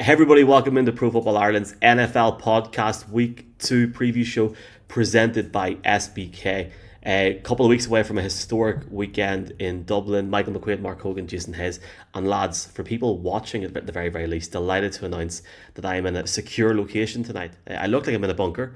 Hey everybody, welcome into Pro Football Ireland's NFL Podcast Week 2 preview show presented by SBK. A couple of weeks away from a historic weekend in Dublin. Michael McQuaid, Mark Hogan, Jason Hayes, and lads, for people watching at the very, very least, delighted to announce that I am in a secure location tonight. I look like I'm in a bunker,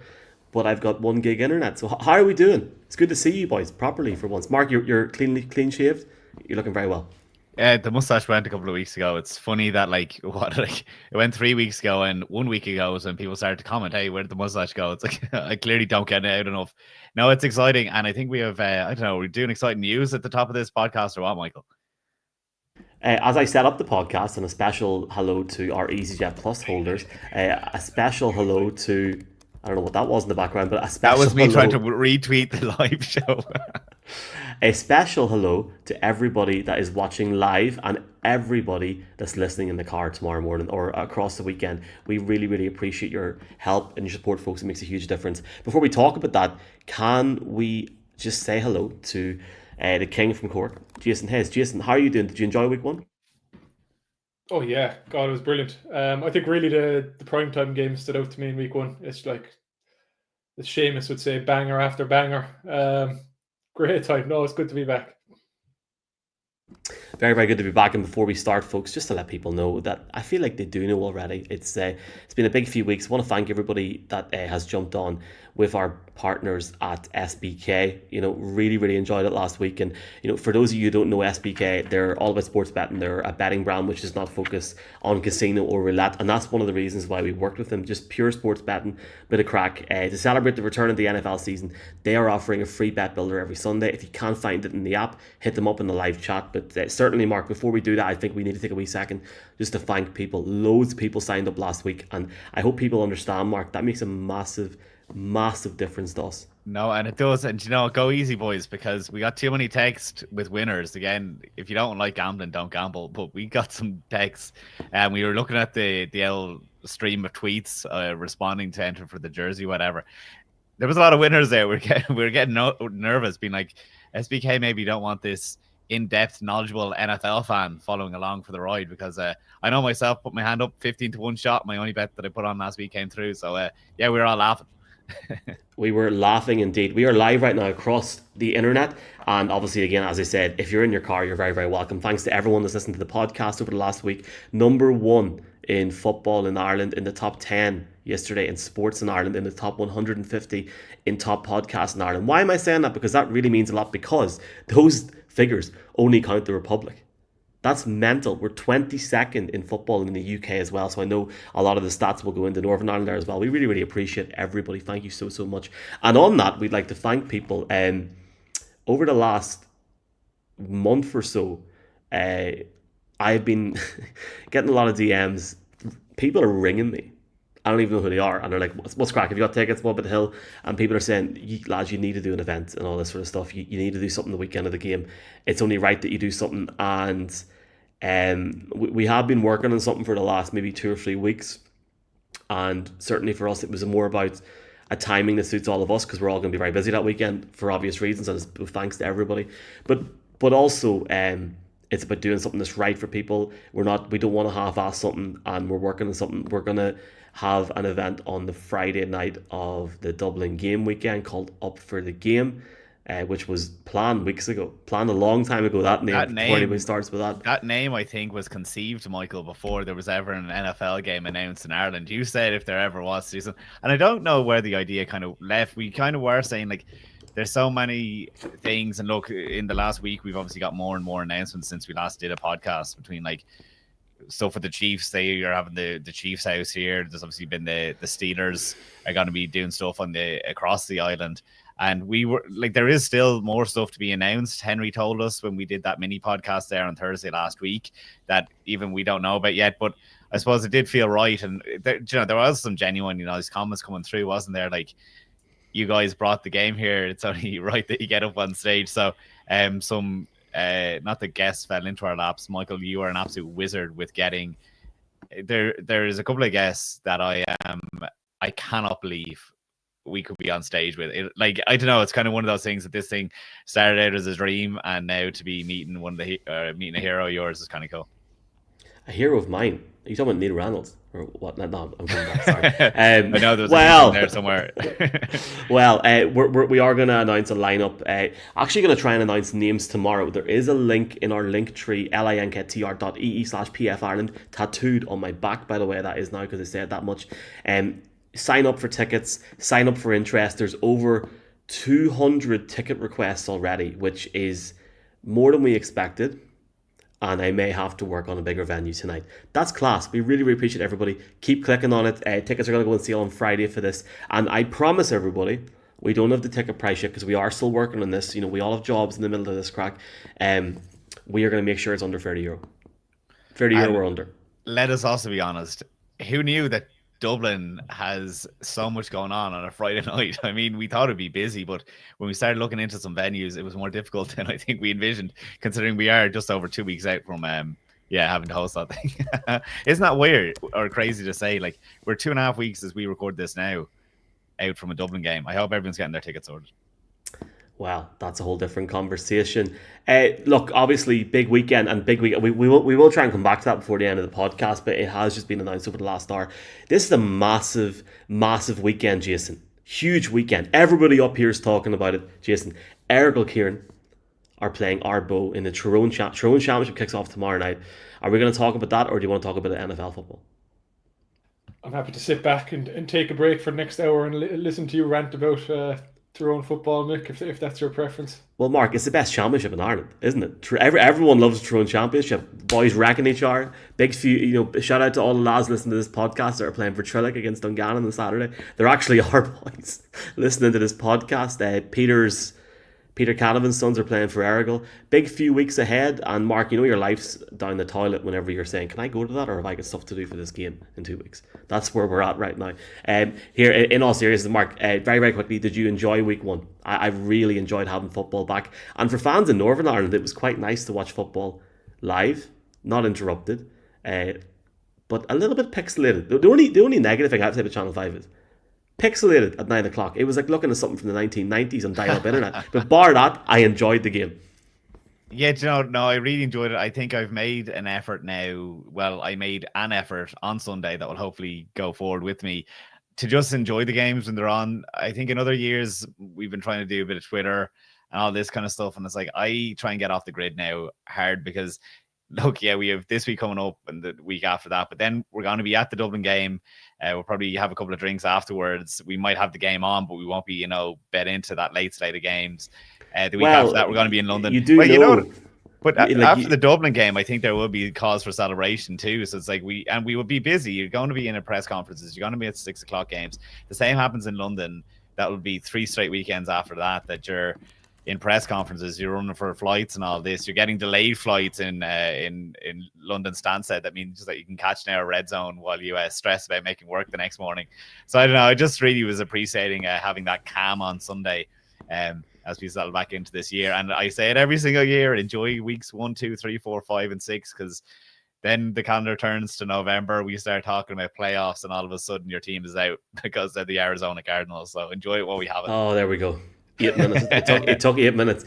but I've got 1 gig internet. So how are we doing? It's good to see you boys properly for once. Mark, you're clean shaved. You're looking very well. Yeah, the mustache went a couple of weeks ago. It's funny that it went 3 weeks ago, and 1 week ago was when people started to comment, "Hey, where did the mustache go?" It's like I clearly don't get it out enough. No, it's exciting, and I think we have I don't know, we're doing exciting news at the top of this podcast, or what, Michael? As I set up the podcast, and a special hello to our EasyJet Plus holders, a special hello to, I don't know what that was in the background, but a special That was me hello, trying to retweet the live show. a special hello to everybody that is watching live and everybody that's listening in the car tomorrow morning or across the weekend. We really, really appreciate your help and your support, folks. It makes a huge difference. Before we talk about that, can we just say hello to the king from Cork, Jason Hayes? Jason, how are you doing? Did you enjoy week 1? Oh yeah, God, it was brilliant. I think really the primetime game stood out to me in week 1. It's like, as Seamus would say, banger after banger. Great time. No, it's good to be back. Very, very good to be back. And before we start, folks, just to let people know that I feel like they do know already. It's been a big few weeks. I want to thank everybody that has jumped on with our partners at SBK. Really, really enjoyed it last week. And for those of you who don't know SBK, they're all about sports betting. They're a betting brand which is not focused on casino or roulette, and that's one of the reasons why we worked with them. Just pure sports betting, bit of crack. To celebrate the return of the NFL season, they are offering a free bet builder every Sunday. If you can't find it in the app, hit them up in the live chat. But certainly, Mark, before we do that, I think we need to take a wee second just to thank people. Loads of people signed up last week, and I hope people understand, Mark, that makes a massive difference to us. No, and it does. And go easy, boys, because we got too many texts with winners. Again, if you don't like gambling, don't gamble. But we got some texts, and we were looking at the L stream of tweets responding to enter for the jersey, whatever. There was a lot of winners there. We were getting nervous, being like, SBK maybe don't want this in-depth, knowledgeable NFL fan following along for the ride, because I know myself, put my hand up, 15-1 shot. My only bet that I put on last week came through. So yeah, we were all laughing. We were laughing indeed. We are live right now across the internet, and obviously, again, as I said, if you're in your car, you're very, very welcome. Thanks to everyone that's listened to the podcast over the last week. #1 in football in Ireland, in the top 10 yesterday, in sports in Ireland, in the top 150 in top podcasts in Ireland. Why am I saying that? Because that really means a lot, because those figures only count the Republic. That's mental. We're 22nd in football in the UK as well. So I know a lot of the stats will go into Northern Ireland there as well. We really, really appreciate everybody. Thank you so, so much. And on that, we'd like to thank people. Over the last month or so, I've been getting a lot of DMs. People are ringing me. I don't even know who they are. And they're like, what's crack? Have you got tickets? What about the hill? And people are saying, lads, you need to do an event and all this sort of stuff. You need to do something the weekend of the game. It's only right that you do something. And we have been working on something for the last maybe 2 or 3 weeks. And certainly for us, it was more about a timing that suits all of us, because we're all going to be very busy that weekend for obvious reasons. And it's thanks to everybody. But also, it's about doing something that's right for people. We don't want to half-ass something, and we're working on something. We're going to have an event on the Friday night of the Dublin game weekend called Up for the Game, which was planned weeks ago, planned a long time ago. That name, before anybody starts with that. That name, I think, was conceived, Michael, before there was ever an NFL game announced in Ireland. You said if there ever was, Susan. And I don't know where the idea kind of left. We kind of were saying, like, there's so many things. And look, in the last week, we've obviously got more and more announcements since we last did a podcast, between like, so for the Chiefs, they are having the Chiefs house here. There's obviously been the Steelers are going to be doing stuff across the island. And we were like, there is still more stuff to be announced. Henry told us when we did that mini podcast there on Thursday last week that even we don't know about yet. But I suppose it did feel right. And there was some genuine, these comments coming through, wasn't there? Like, you guys brought the game here. It's only right that you get up on stage. So not the guests fell into our laps. Michael, you are an absolute wizard with getting there is a couple of guests that I cannot believe we could be on stage with it. Like, I don't know, it's kind of one of those things that this thing started out as a dream, and now to be meeting meeting a hero of yours is kind of cool. A hero of mine. Are you talking about Neil Reynolds or what? No, I'm coming back. Sorry. I know there was a in there somewhere. Well, we are going to announce a lineup. Actually, going to try and announce names tomorrow. There is a link in our link tree, linktr.ee/PF Ireland, tattooed on my back. By the way, that is now because I said that much. Sign up for tickets. Sign up for interest. There's over 200 ticket requests already, which is more than we expected. And I may have to work on a bigger venue tonight. That's class. We really, really appreciate everybody. Keep clicking on it. Tickets are going to go on sale on Friday for this. And I promise everybody, we don't have the ticket price yet because we are still working on this. You know, we all have jobs in the middle of this crack. We are going to make sure it's under €30. €30 we're under. Let us also be honest. Who knew that Dublin has so much going on a Friday night? I mean, we thought it'd be busy, but when we started looking into some venues, it was more difficult than I think we envisioned, considering we are just over 2 weeks out from having to host that thing. Isn't that weird or crazy to say? Like, we're 2.5 weeks as we record this now out from a Dublin game. I hope everyone's getting their tickets sorted. Well, that's a whole different conversation. Look, obviously, big weekend and big week. We will try and come back to that before the end of the podcast, but it has just been announced over the last hour. This is a massive, massive weekend, Jason. Huge weekend. Everybody up here is talking about it, Jason. Ergal Kieran are playing Arbo in the Tyrone Championship. Kicks off tomorrow night. Are we going to talk about that, or do you want to talk about the NFL football? I'm happy to sit back and take a break for the next hour and listen to you rant about Tyrone football, Mick, if that's your preference. Well, Mark, it's the best championship in Ireland, isn't it? Everyone loves the Tyrone Championship. Boys wrecking each other. Big few, shout out to all the lads listening to this podcast that are playing for Trillick against Dungannon on Saturday. They're actually our boys listening to this podcast. Peter Canovan's sons are playing for Errigal. Big few weeks ahead, and Mark, your life's down the toilet whenever you're saying, can I go to that, or have I got stuff to do for this game in 2 weeks? That's where we're at right now. Here, in all seriousness, Mark, very, very quickly, did you enjoy week one? I really enjoyed having football back. And for fans in Northern Ireland, it was quite nice to watch football live, not interrupted, but a little bit pixelated. The only negative thing I have to say about Channel 5 is pixelated at 9 o'clock. It was like looking at something from the 1990s on dial-up internet. But bar that, I enjoyed the game. Yeah, no, I really enjoyed it. I think I've made an effort now. Well, I made an effort on Sunday that will hopefully go forward with me to just enjoy the games when they're on. I think in other years, we've been trying to do a bit of Twitter and all this kind of stuff. And it's like, I try and get off the grid now hard because, look, yeah, we have this week coming up and the week after that. But then we're going to be at the Dublin game. We'll probably have a couple of drinks afterwards. We might have the game on, but we won't be, bet into that late slate of games. The week after that, we're going to be in London. You do know. But after the Dublin game, I think there will be cause for celebration too. So it's like we will be busy. You're going to be in a press conferences. You're going to be at 6 o'clock games. The same happens in London. That will be 3 straight weekends after that you're in press conferences. You're running for flights and all this. You're getting delayed flights in London Stansted. That means just that you can catch now a red zone while you stress about making work the next morning. So I don't know. I just really was appreciating having that calm on Sunday. As we settle back into this year. And I say it every single year, enjoy weeks 1, 2, 3, 4, 5, and 6, because then the calendar turns to November. We start talking about playoffs, and all of a sudden your team is out because they're the Arizona Cardinals. So enjoy it while we have it. Oh, there we go. 8 minutes. It took 8 minutes.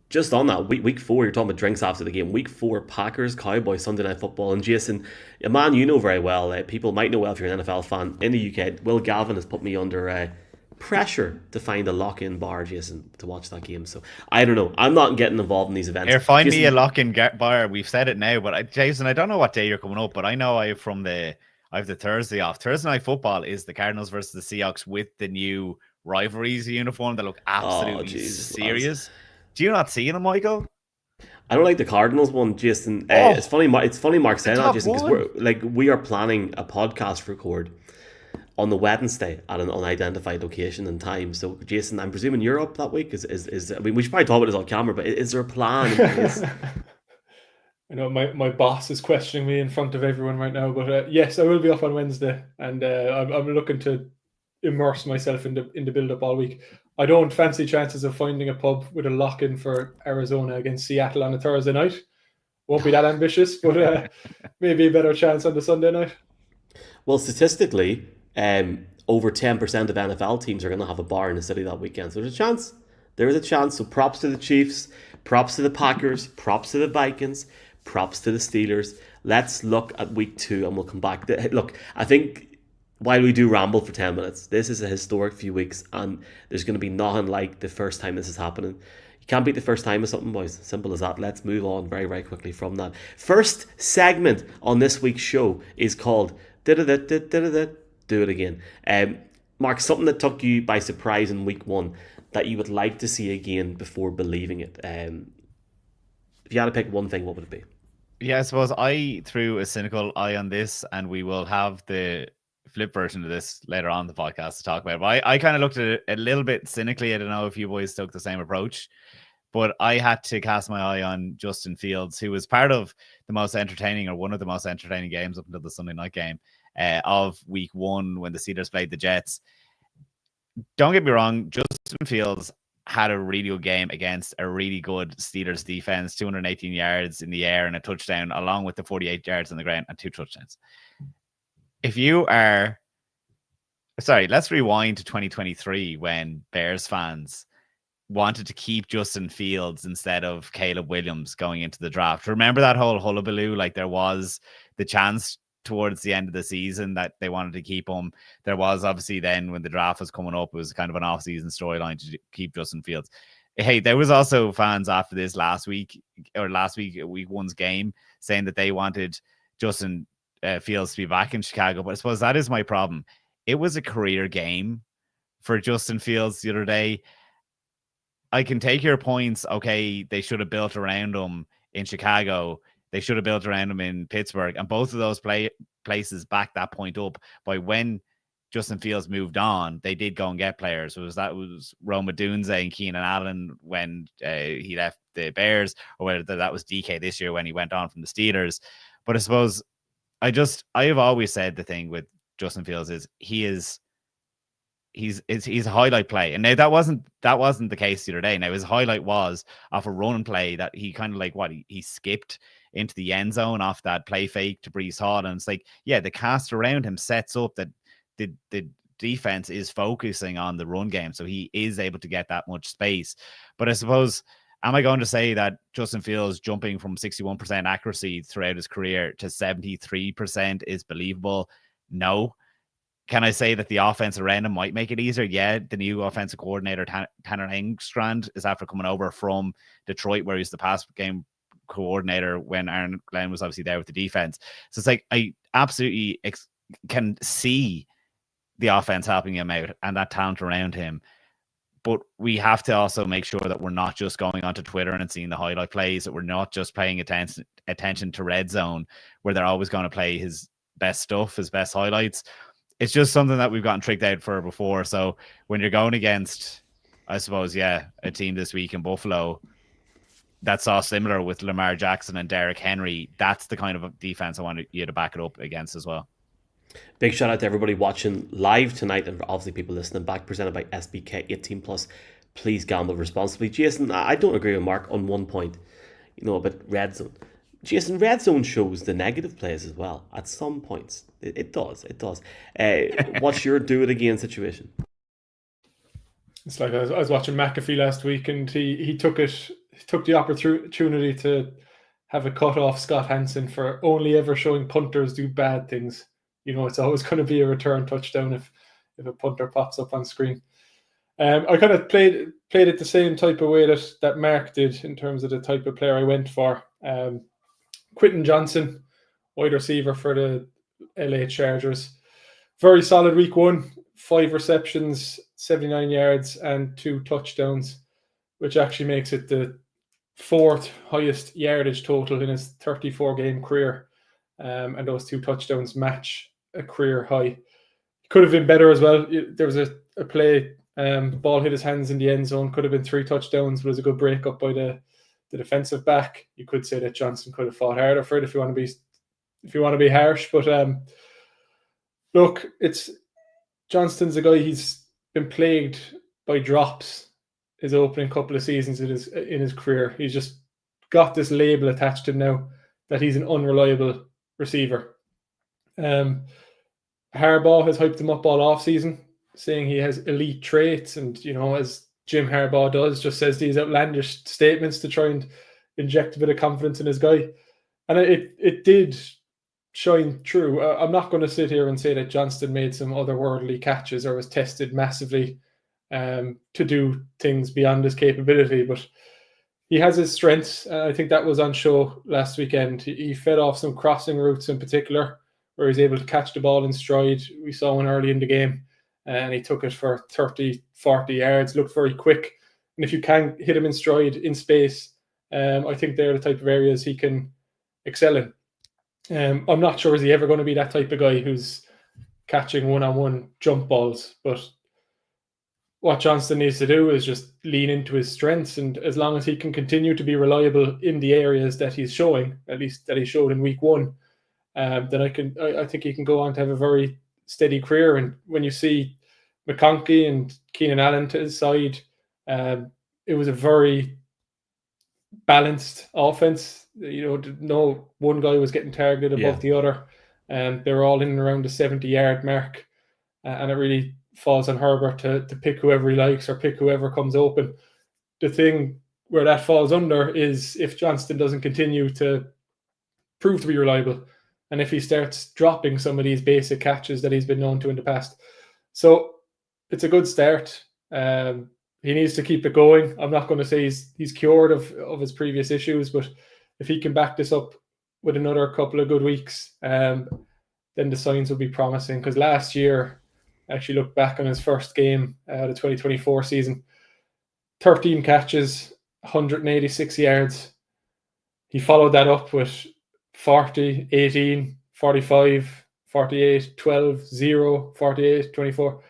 Just on that, week 4, you're talking about drinks after the game. Week 4, Packers, Cowboys, Sunday Night Football. And Jason, a man you know very well, people might know well if you're an NFL fan in the UK, Will Galvin has put me under pressure to find a lock-in bar, Jason, to watch that game. So I don't know. I'm not getting involved in these events. Here, find me a lock-in bar. We've said it now, but Jason, I don't know what day you're coming up, but I know I have the Thursday off. Thursday Night Football is the Cardinals versus the Seahawks with the new rivalries uniform that look absolutely serious. Do you not see them, Michael? I don't like the Cardinals one, Jason. It's funny. Mark said that, Jason, because we are planning a podcast record on the Wednesday at an unidentified location and time. So, Jason, I'm presuming you're up that week. I mean, we should probably talk about this on camera, but is there a plan in place? I know my boss is questioning me in front of everyone right now, but yes, I will be up on Wednesday, and I'm looking to immerse myself in the build-up all week. I don't fancy chances of finding a pub with a lock-in for Arizona against Seattle on a Thursday night. Won't be that ambitious, but maybe a better chance on the Sunday night. Well, statistically, over 10% of NFL teams are going to have a bar in the city that weekend. So there's a chance. There is a chance. So props to the Chiefs, props to the Packers, props to the Vikings, props to the Steelers. Let's look at week 2 and we'll come back. Look, I think while we do ramble for 10 minutes, this is a historic few weeks and there's going to be nothing like the first time this is happening. You can't beat the first time of something, boys. Simple as that. Let's move on very, very quickly from that. First segment on this week's show is called Do It Again. Mark, something that took you by surprise in week 1 that you would like to see again before believing it. If you had to pick one thing, what would it be? Yeah, I suppose I threw a cynical eye on this, and we will have the flip version of this later on in the podcast to talk about. But I kind of looked at it a little bit cynically. I don't know if you boys took the same approach, but I had to cast my eye on Justin Fields, who was part of the most entertaining, or one of the most entertaining games up until the Sunday night game of week 1 when the Steelers played the Jets. Don't get me wrong, Justin Fields had a really good game against a really good Steelers defense, 218 yards in the air and a touchdown, along with the 48 yards on the ground and 2 touchdowns. If you are... Sorry, let's rewind to 2023 when Bears fans wanted to keep Justin Fields instead of Caleb Williams going into the draft. Remember that whole hullabaloo? Like, there was the chance towards the end of the season that they wanted to keep him. There was obviously then when the draft was coming up, it was kind of an off-season storyline to keep Justin Fields. Hey, there was also fans after this week 1's game, saying that they wanted Justin Fields to be back in Chicago. But I suppose that is my problem. It was a career game for Justin Fields the other day. I can take your points. Okay, they should have built around him in Chicago. They should have built around him in Pittsburgh. And both of those places backed that point up by when Justin Fields moved on, they did go and get players. That was Roma Dunze and Keenan Allen when he left the Bears, or whether that was DK this year when he went on from the Steelers. But I suppose I have always said the thing with Justin Fields is he's a highlight play. And now that wasn't the case the other day. Now his highlight was off a run play that he kind of he skipped into the end zone off that play fake to Breece Hall. And it's like, yeah, the cast around him sets up that the defense is focusing on the run game. So he is able to get that much space. But I suppose, am I going to say that Justin Fields jumping from 61% accuracy throughout his career to 73% is believable? No. Can I say that the offense around him might make it easier? Yeah, the new offensive coordinator, Tanner Engstrand, is after coming over from Detroit, where he's the pass game coordinator when Aaron Glenn was obviously there with the defense. So it's like, I absolutely can see the offense helping him out and that talent around him. But we have to also make sure that we're not just going onto Twitter and seeing the highlight plays, that we're not just paying attention to Red Zone, where they're always going to play his best stuff, his best highlights. It's just something that we've gotten tricked out for before. So when you're going against, I suppose, a team this week in Buffalo that saw similar with Lamar Jackson and Derrick Henry, that's the kind of defense I want you to back it up against as well. Big shout out to everybody watching live tonight, and obviously people listening back, presented by SBK 18+. Please gamble responsibly. Jason, I don't agree with Mark on one point, about Red Zone. Jason, Red Zone shows the negative plays as well at some points. It does. What's your do it again situation? It's like I was watching McAfee last week, and he took the opportunity to have a cut off Scott Hansen for only ever showing punters do bad things. It's always going to be a return touchdown if a punter pops up on screen. I kind of played it the same type of way that Mark did in terms of the type of player I went for. Quentin Johnson, wide receiver for the LA Chargers. Very solid week 1, 5 receptions, 79 yards and 2 touchdowns, which actually makes it the 4th highest yardage total in his 34-game career. And those 2 touchdowns match a career high. Could have been better as well. There was a play, ball hit his hands in the end zone, could have been 3 touchdowns, but it was a good breakup by the defensive back. You could say that Johnson could have fought harder for it if you want to be harsh. But look, Johnston's a guy, he's been plagued by drops his opening couple of seasons in his career. He's just got this label attached to him now that he's an unreliable receiver. Harbaugh has hyped him up all off season, saying he has elite traits, and as Jim Harbaugh does, just says these outlandish statements to try and inject a bit of confidence in his guy. And it did shine through. I'm not going to sit here and say that Johnston made some otherworldly catches or was tested massively to do things beyond his capability, but he has his strengths. I think that was on show last weekend. He fed off some crossing routes in particular, where he's able to catch the ball in stride. We saw one early in the game, and he took it for 30, 40 yards, looked very quick. And if you can hit him in stride, in space, I think they're the type of areas he can excel in. I'm not sure is he ever going to be that type of guy who's catching one-on-one jump balls, but what Johnston needs to do is just lean into his strengths, and as long as he can continue to be reliable in the areas that he's showing, at least that he showed in week one, then I think he can go on to have a very steady career. And when you see McConkey and Keenan Allen to his side, it was a very balanced offense. No one guy was getting targeted above the other. They were all in and around the 70-yard mark, and it really falls on Herbert to pick whoever he likes or pick whoever comes open. The thing where that falls under is if Johnston doesn't continue to prove to be reliable, and if he starts dropping some of these basic catches that he's been known to in the past. So it's a good start. He needs to keep it going. I'm not going to say he's cured of his previous issues, but if he can back this up with another couple of good weeks, then the signs will be promising. Because last year, I actually looked back on his first game, the 2024 season, 13 catches, 186 yards. He followed that up with 40, 18, 45, 48, 12, 0, 48, 24.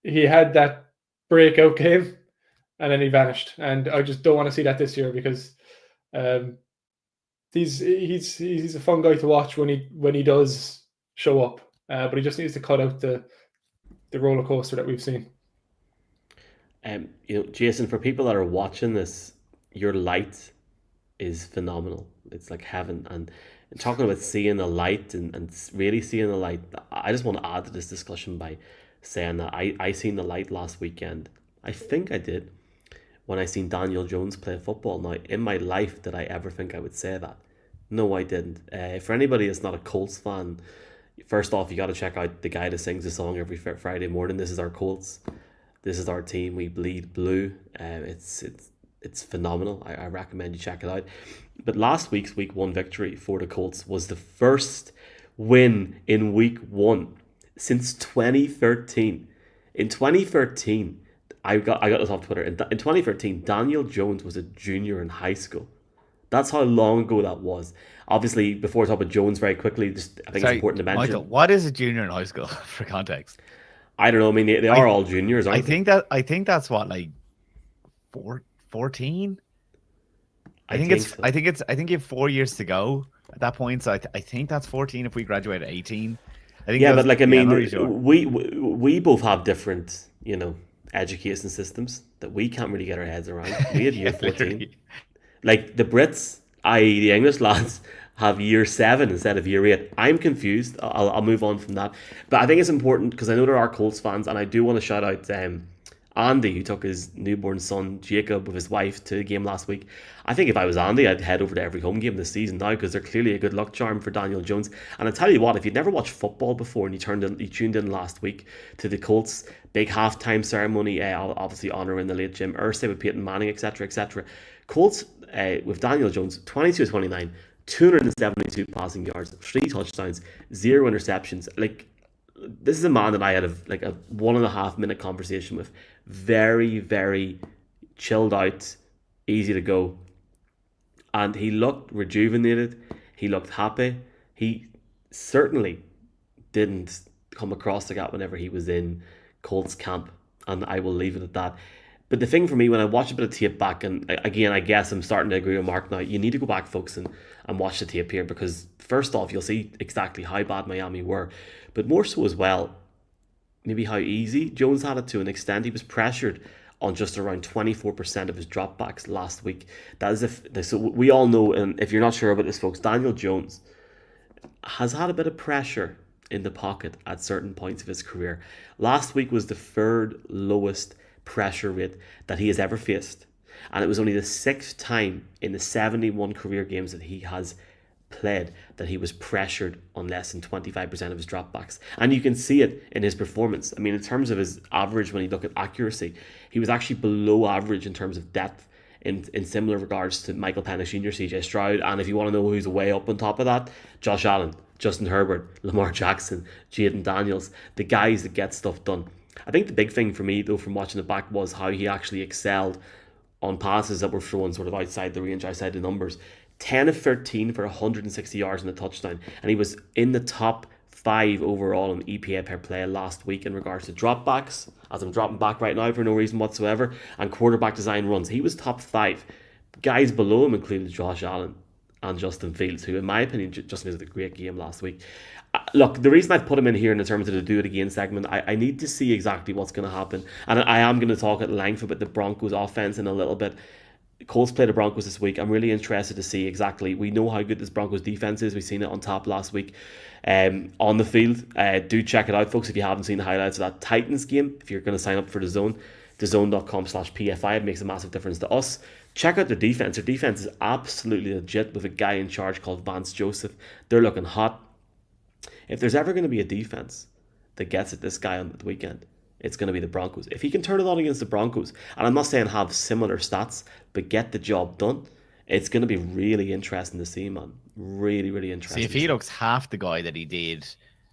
He had that breakout game, and then he vanished. And I just don't want to see that this year, because he's a fun guy to watch when he does show up. But he just needs to cut out the roller coaster that we've seen. Jason, for people that are watching this, your light is phenomenal. It's like heaven. And talking about seeing the light and really seeing the light, I just want to add to this discussion by saying that I seen the light last weekend. I think I did when I seen Daniel Jones play football. Now, in my life, did I ever think I would say that? No, I didn't. For anybody that's not a Colts fan, first off, you got to check out the guy that sings the song every Friday morning. This is our Colts. This is our team. We bleed blue. It's phenomenal. I recommend you check it out. But last week's week one victory for the Colts was the first win in week one since 2013. In 2013, I got this off Twitter. In 2013, Daniel Jones was a junior in high school. That's how long ago that was. Obviously, before I talk about Jones very quickly, I think it's important to mention. Michael, what is a junior in high school for context? I don't know. I mean, they are all juniors, aren't they? I think that's what, like 14. I think you have 4 years to go at that point. So I think that's 14 if we graduate at 18. But like, I mean, we both have different, education systems that we can't really get our heads around. We had year 14. Like the Brits, i.e. the English lads, have year 7 instead of year 8. I'm confused. I'll move on from that. But I think it's important because I know there are Colts fans, and I do want to shout out Andy, who took his newborn son Jacob with his wife to the game last week. I think if I was Andy, I'd head over to every home game this season now, because they're clearly a good luck charm for Daniel Jones. And I tell you what, if you'd never watched football before and you tuned in last week to the Colts big halftime ceremony, obviously honouring the late Jim Irsay with Peyton Manning, etc., etc. Colts with Daniel Jones, 22-29, 272 passing yards, 3 touchdowns, 0 interceptions. Like, this is a man that I had a 1.5 minute conversation with. Very, very chilled out, easy to go. And he looked rejuvenated. He looked happy. He certainly didn't come across the gap whenever he was in Colts camp. And I will leave it at that. But the thing for me, when I watch a bit of tape back, and again, I guess I'm starting to agree with Mark now, you need to go back, folks, and watch the tape here, because first off, you'll see exactly how bad Miami were. But more so as well, maybe how easy Jones had it to an extent. He was pressured on just around 24% of his dropbacks last week. That is so we all know, and if you're not sure about this, folks, Daniel Jones has had a bit of pressure in the pocket at certain points of his career. Last week was the 3rd lowest pressure rate that he has ever faced, and it was only the 6th time in the 71 career games that he has played that he was pressured on less than 25% of his dropbacks. And you can see it in his performance. I mean, in terms of his average, when you look at accuracy, he was actually below average in terms of depth in similar regards to Michael Penix Jr., CJ Stroud. And if you want to know who's way up on top of that, Josh Allen, Justin Herbert, Lamar Jackson, Jaden Daniels, the guys that get stuff done. I think the big thing for me, though, from watching it back was how he actually excelled on passes that were thrown sort of outside the range, outside the numbers. 10 of 13 for 160 yards and a touchdown. And he was in the top 5 overall in EPA per play last week in regards to dropbacks, as I'm dropping back right now for no reason whatsoever, and quarterback design runs. He was top 5. Guys below him included Josh Allen and Justin Fields, who in my opinion, Justin had a great game last week. Look, the reason I've put him in here in terms of the do it again segment, I need to see exactly what's going to happen. And I am going to talk at length about the Broncos offense in a little bit. Colts play the Broncos this week. I'm really interested to see exactly. We know how good this Broncos defense is. We've seen it on top last week on the field. Do check it out, folks, if you haven't seen the highlights of that Titans game. If you're going to sign up for the Zone, thezone.com/PFI. It makes a massive difference to us. Check out their defense. Their defense is absolutely legit with a guy in charge called Vance Joseph. They're looking hot. If there's ever going to be a defense that gets at this guy on the weekend, it's going to be the Broncos. If he can turn it on against the Broncos, and I'm not saying have similar stats, but get the job done, it's going to be really interesting to see, man. Really, really interesting. See, if he looks half the guy that he did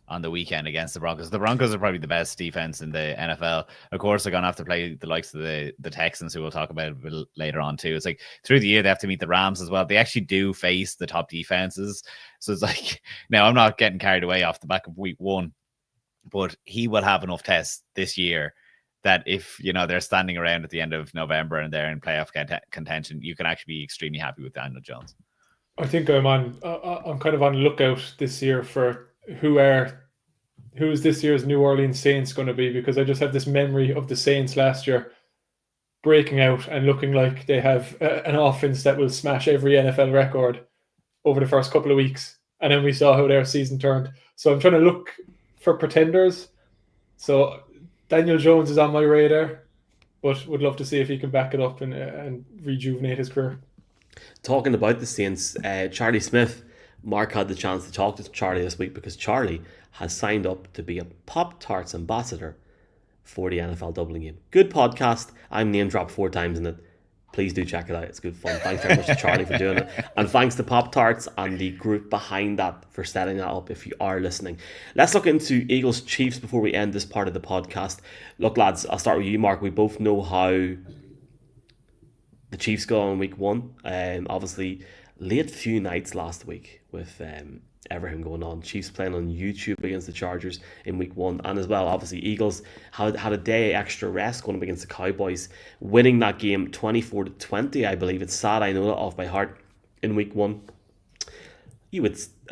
on the weekend against the Broncos are probably the best defense in the NFL. Of course, they're going to have to play the likes of the Texans, who we'll talk about a bit later on too. It's like through the year, they have to meet the Rams as well. They actually do face the top defenses. So it's like, now I'm not getting carried away off the back of week 1, but he will have enough tests this year that if, they're standing around at the end of November and they're in playoff contention, you can actually be extremely happy with Daniel Jones. I think I'm kind of on the lookout this year for who is this year's New Orleans Saints going to be, because I just have this memory of the Saints last year breaking out and looking like they have an offense that will smash every NFL record over the first couple of weeks, and then we saw how their season turned. So I'm trying to look for pretenders. So Daniel Jones is on my radar, but would love to see if he can back it up and rejuvenate his career. Talking about the Saints, Charlie Smith, Mark had the chance to talk to Charlie this week because Charlie has signed up to be a Pop-Tarts ambassador for the NFL Dublin game. Good podcast. I'm name dropped 4 times in it. Please do check it out. It's good fun. Thanks very much to Charlie for doing it. And thanks to Pop-Tarts and the group behind that for setting that up if you are listening. Let's look into Eagles Chiefs before we end this part of the podcast. Look, lads, I'll start with you, Mark. We both know how the Chiefs go on week 1. Obviously, late few nights last week with everything going on. Chiefs playing on YouTube against the Chargers in week 1, and as well, obviously, Eagles had a day extra rest going up against the Cowboys, winning that game 24-20. I believe it's sad, I know that off by heart, in week 1. I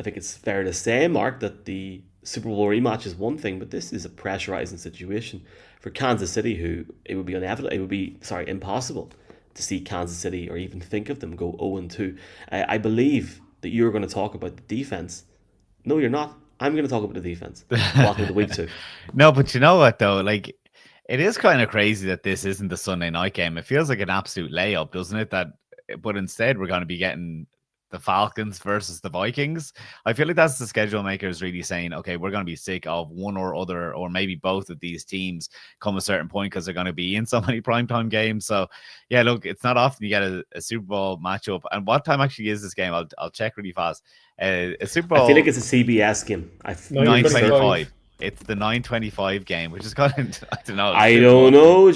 think it's fair to say, Mark, that the Super Bowl rematch is one thing, but this is a pressurizing situation for Kansas City, who it would be impossible to see Kansas City or even think of them go 0-2. I believe that you're going to talk about the defense. No, you're not. I'm going to talk about the defense. Welcome to week 2. No, but you know what, though? Like, it is kind of crazy that this isn't the Sunday night game. It feels like an absolute layup, doesn't it? But instead, we're going to be getting the Falcons versus the Vikings. I feel like that's the schedule makers really saying, okay, we're going to be sick of one or other, or maybe both of these teams come a certain point because they're going to be in so many primetime games. So yeah, look, it's not often you get a Super Bowl matchup. And what time actually is this game? I'll check really fast. A Super Bowl. I feel like it's a CBS game. 9:25. It's the 9:25 game, which is kind of, I don't know. I don't know,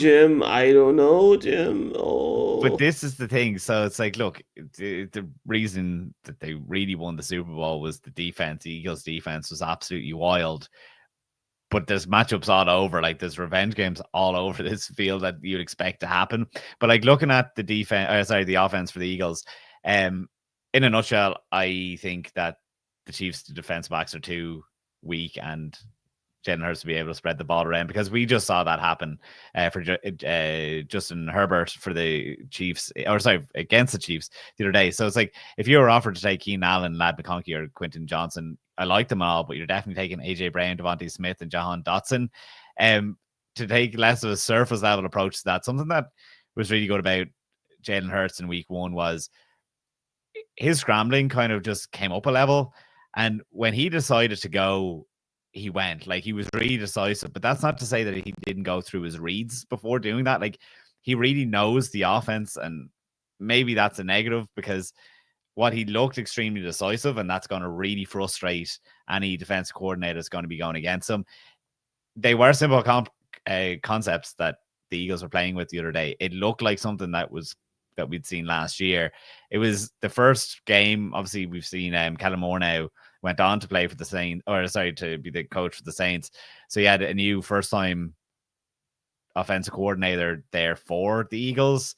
Jim. Oh. But this is the thing. So it's like, look, the reason that they really won the Super Bowl was the defense. The Eagles' defense was absolutely wild. But there's matchups all over. Like, there's revenge games all over this field that you'd expect to happen. But like, looking at the offense for the Eagles, in a nutshell, I think that the Chiefs' defense backs are too weak, and Jalen Hurts to be able to spread the ball around, because we just saw that happen for Justin Herbert for the Chiefs, against the Chiefs the other day. So it's like, if you were offered to take Keenan Allen, Lad McConkey, or Quentin Johnson, I like them all, but you're definitely taking AJ Brown, Devontae Smith, and Jahan Dotson. To take less of a surface level approach to that, something that was really good about Jalen Hurts in week 1 was his scrambling kind of just came up a level. And when he decided to go, he went. Like, he was really decisive. But that's not to say that he didn't go through his reads before doing that. Like, he really knows the offense, and maybe that's a negative, because what he looked extremely decisive, and that's going to really frustrate any defensive coordinator that's going to be going against him. They were simple concepts that the Eagles were playing with the other day. It looked like something that we'd seen last year. It was the first game. Obviously, we've seen Kellen Moore now went on to play for the Saints, to be the coach for the Saints. So he had a new first-time offensive coordinator there for the Eagles.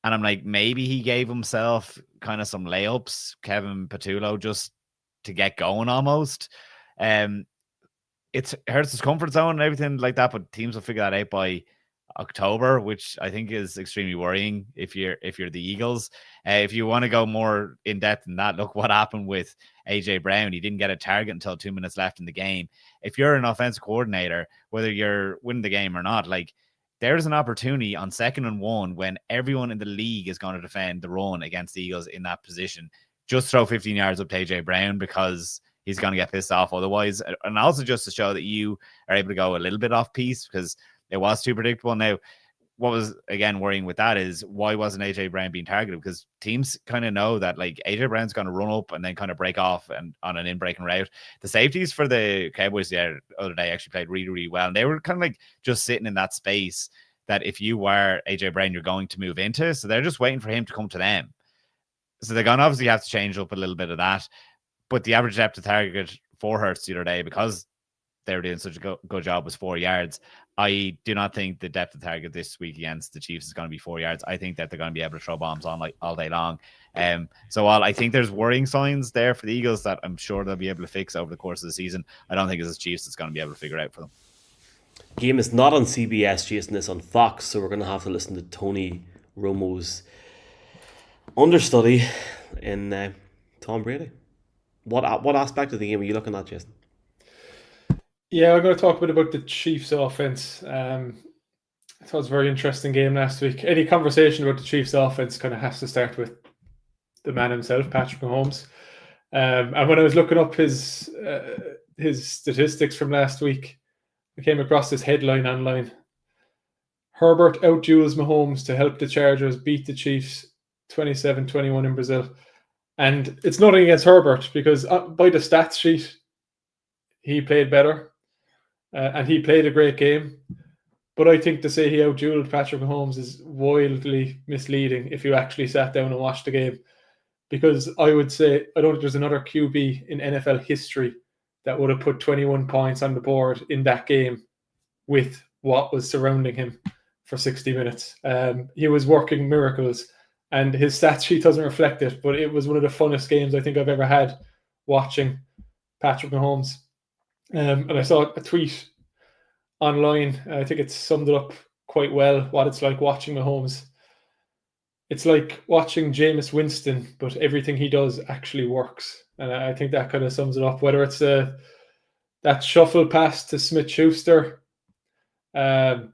And I'm like, maybe he gave himself kind of some layups, Kevin Patullo, just to get going almost. It hurts his comfort zone and everything like that, but teams will figure that out by October, which I think is extremely worrying if you're the Eagles. If you want to go more in depth than that, look what happened with AJ Brown. He didn't get a target until 2 minutes left in the game. If you're an offensive coordinator, whether you're winning the game or not, like, there's an opportunity on 2nd and 1 when everyone in the league is going to defend the run against the Eagles in that position. Just throw 15 yards up to AJ Brown, because he's going to get pissed off otherwise. And also just to show that you are able to go a little bit off piece, because it was too predictable. Now, what was, again, worrying with that is, why wasn't AJ Brown being targeted? Because teams kind of know that, like, AJ Brown's going to run up and then kind of break off and on an in-breaking route. The safeties for the Cowboys the other day actually played really, really well. And they were kind of like just sitting in that space that if you were AJ Brown, you're going to move into. So they're just waiting for him to come to them. So they're going to obviously have to change up a little bit of that. But the average depth of target for Hurts the other day, because they were doing such a good job, was 4 yards. I do not think the depth of target this week against the Chiefs is going to be 4 yards. I think that they're going to be able to throw bombs on like all day long. So while I think there's worrying signs there for the Eagles that I'm sure they'll be able to fix over the course of the season, I don't think it's the Chiefs that's going to be able to figure it out for them. Game is not on CBS, Jason. It's on Fox, so we're going to have to listen to Tony Romo's understudy in Tom Brady. What aspect of the game are you looking at, Jason? Yeah, I'm going to talk a bit about the Chiefs' offense. I thought it was a very interesting game last week. Any conversation about the Chiefs' offense kind of has to start with the man himself, Patrick Mahomes. And when I was looking up his statistics from last week, I came across this headline online. Herbert outduels Mahomes to help the Chargers beat the Chiefs 27-21 in Brazil. And it's nothing against Herbert, because by the stats sheet, he played better. And he played a great game. But I think to say he outdueled Patrick Mahomes is wildly misleading if you actually sat down and watched the game. Because I would say, I don't think there's another QB in NFL history that would have put 21 points on the board in that game with what was surrounding him for 60 minutes. He was working miracles, and his stat sheet doesn't reflect it, but it was one of the funnest games I think I've ever had watching Patrick Mahomes. And I saw a tweet online. I think it summed it up quite well, what it's like watching Mahomes. It's like watching Jameis Winston, but everything he does actually works. And I think that kind of sums it up. Whether it's that shuffle pass to Smith-Schuster, there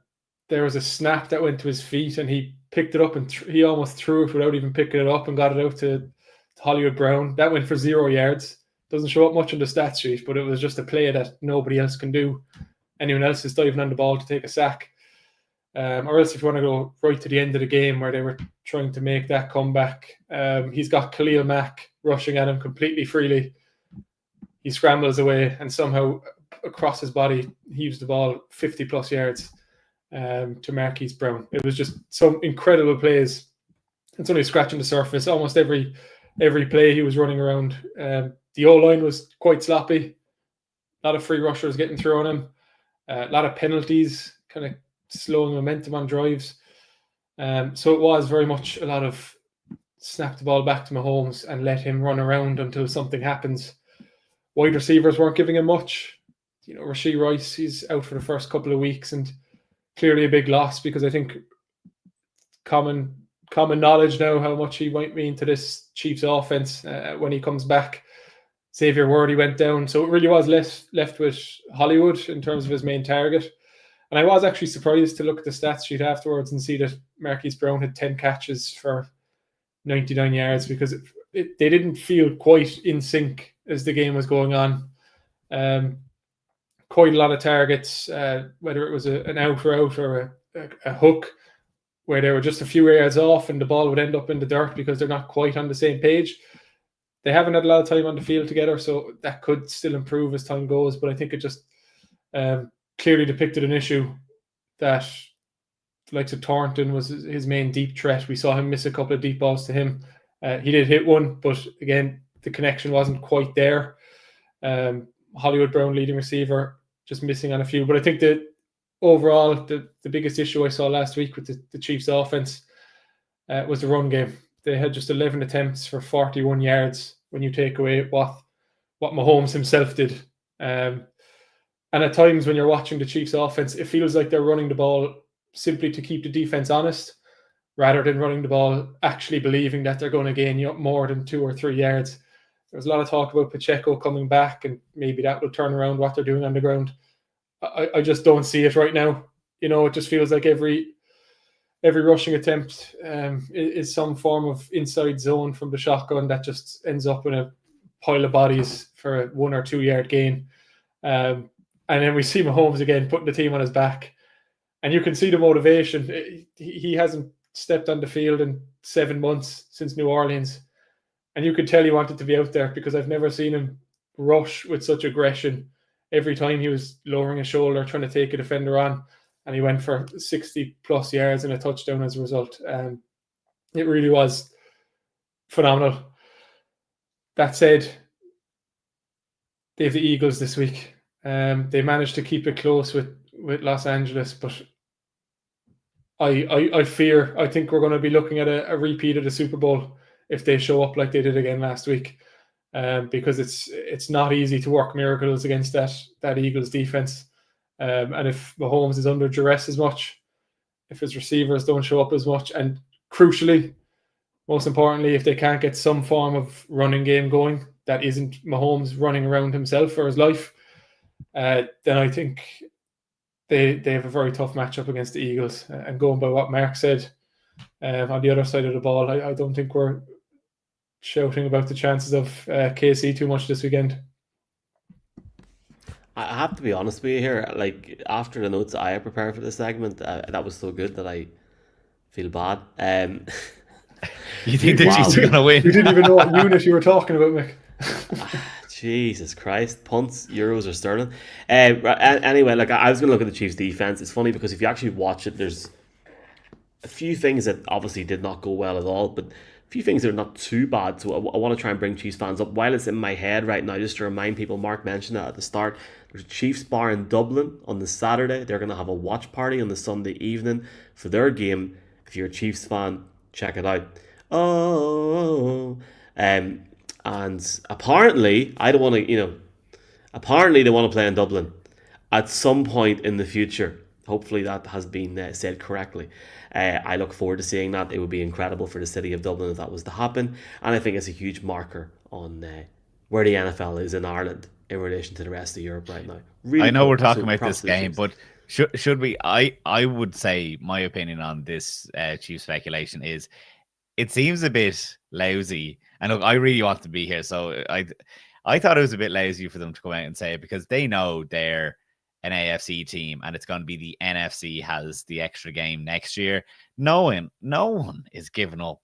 was a snap that went to his feet and he picked it up and he almost threw it without even picking it up and got it out to Hollywood Brown. That went for 0 yards. Doesn't show up much on the stat sheet, but it was just a play that nobody else can do. Anyone else is diving on the ball to take a sack. Or else if you want to go right to the end of the game where they were trying to make that comeback, he's got Khalil Mack rushing at him completely freely. He scrambles away and somehow across his body heaves the ball 50 plus yards to Marquise Brown. It was just some incredible plays. It's only scratching the surface. Almost every play he was running around. The O-line was quite sloppy. A lot of free rushers getting through on him. A lot of penalties, kind of slowing momentum on drives. So it was very much a lot of snap the ball back to Mahomes and let him run around until something happens. Wide receivers weren't giving him much. You know, Rashee Rice, he's out for the first couple of weeks and clearly a big loss, because I think common knowledge now how much he might mean to this Chiefs offense when he comes back. Xavier Worthy went down, so it really was left with Hollywood in terms of his main target. And I was actually surprised to look at the stats sheet afterwards and see that Marquise Brown had 10 catches for 99 yards, because they didn't feel quite in sync as the game was going on. Quite a lot of targets, whether it was an out route or a hook, where they were just a few yards off and the ball would end up in the dirt because they're not quite on the same page. They haven't had a lot of time on the field together, so that could still improve as time goes. But I think it just clearly depicted an issue that the likes of Thornton was his main deep threat. We saw him miss a couple of deep balls to him. He did hit one, but again, the connection wasn't quite there. Hollywood Brown, leading receiver, just missing on a few. But I think that overall, the biggest issue I saw last week with the Chiefs' offense was the run game. They had just 11 attempts for 41 yards when you take away what Mahomes himself did. And at times when you're watching the Chiefs' offense, it feels like they're running the ball simply to keep the defense honest, rather than running the ball actually believing that they're going to gain more than 2 or 3 yards. There was a lot of talk about Pacheco coming back and maybe that will turn around what they're doing on the ground. I just don't see it right now. It just feels like every rushing attempt is some form of inside zone from the shotgun that just ends up in a pile of bodies for a 1 or 2 yard gain. And then we see Mahomes again putting the team on his back. And you can see the motivation. He hasn't stepped on the field in 7 months since New Orleans. And you could tell he wanted to be out there, because I've never seen him rush with such aggression. Every time he was lowering his shoulder, trying to take a defender on, and he went for 60 plus yards and a touchdown as a result. It really was phenomenal. That said, they have the Eagles this week. They managed to keep it close with Los Angeles, but I think we're going to be looking at a repeat of the Super Bowl if they show up like they did again last week, because it's not easy to work miracles against that Eagles defense. And if Mahomes is under duress as much, if his receivers don't show up as much, and crucially, most importantly, if they can't get some form of running game going that isn't Mahomes running around himself for his life, then I think they have a very tough matchup against the Eagles. And going by what Mark said, on the other side of the ball, I don't think we're shouting about the chances of KC too much this weekend. I have to be honest with you here. Like, after the notes I prepared for this segment, that was so good that I feel bad. You think the Chiefs are going to win? You didn't even know what unit you were talking about, Mick. Jesus Christ, punts, euros, or sterling. Anyway, like, I was going to look at the Chiefs' defense. It's funny because if you actually watch it, there's a few things that obviously did not go well at all, but a few things that are not too bad. So I want to try and bring Chiefs fans up while it's in my head right now, just to remind people. Mark mentioned that at the start. There's a Chiefs bar in Dublin on the Saturday. They're going to have a watch party on the Sunday evening for their game. If you're a Chiefs fan, check it out. And apparently, I don't want to, apparently they want to play in Dublin at some point in the future. Hopefully that has been said correctly. I look forward to seeing that. It would be incredible for the city of Dublin if that was to happen. And I think it's a huge marker on where the NFL is in Ireland in relation to the rest of Europe right now. Really, I know we're talking about this game, but should we? I would say my opinion on this Chiefs speculation is it seems a bit lousy. And look, I really want to be here, so I thought it was a bit lazy for them to come out and say it, because they know they're an AFC team and it's going to be the NFC has the extra game next year. No one is giving up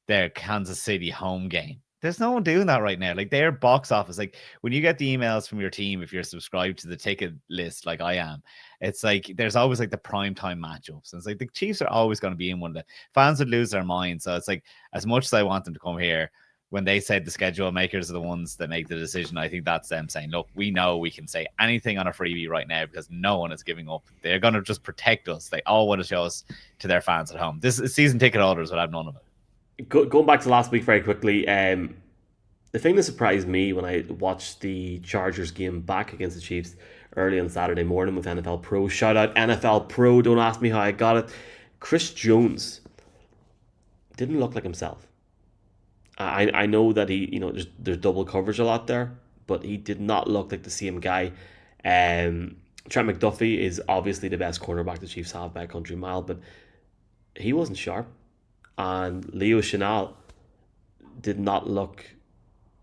their Kansas City home game. There's no one doing that right now. Like, their box office, like when you get the emails from your team, if you're subscribed to the ticket list like I am, it's like there's always like the prime time matchups. And it's like the Chiefs are always going to be in one of the fans would lose their mind. So it's like, as much as I want them to come here, when they said the schedule makers are the ones that make the decision, I think that's them saying, look, we know we can say anything on a freebie right now because no one is giving up. They're going to just protect us. They all want to show us to their fans at home. This season ticket holders will have none of it. Going back to last week very quickly, the thing that surprised me when I watched the Chargers game back against the Chiefs early on Saturday morning with NFL Pro, shout out NFL Pro, don't ask me how I got it, Chris Jones didn't look like himself. I know that he, there's double coverage a lot there, but he did not look like the same guy. Trent McDuffie is obviously the best cornerback the Chiefs have by a country mile, but he wasn't sharp. And Leo Chenal did not look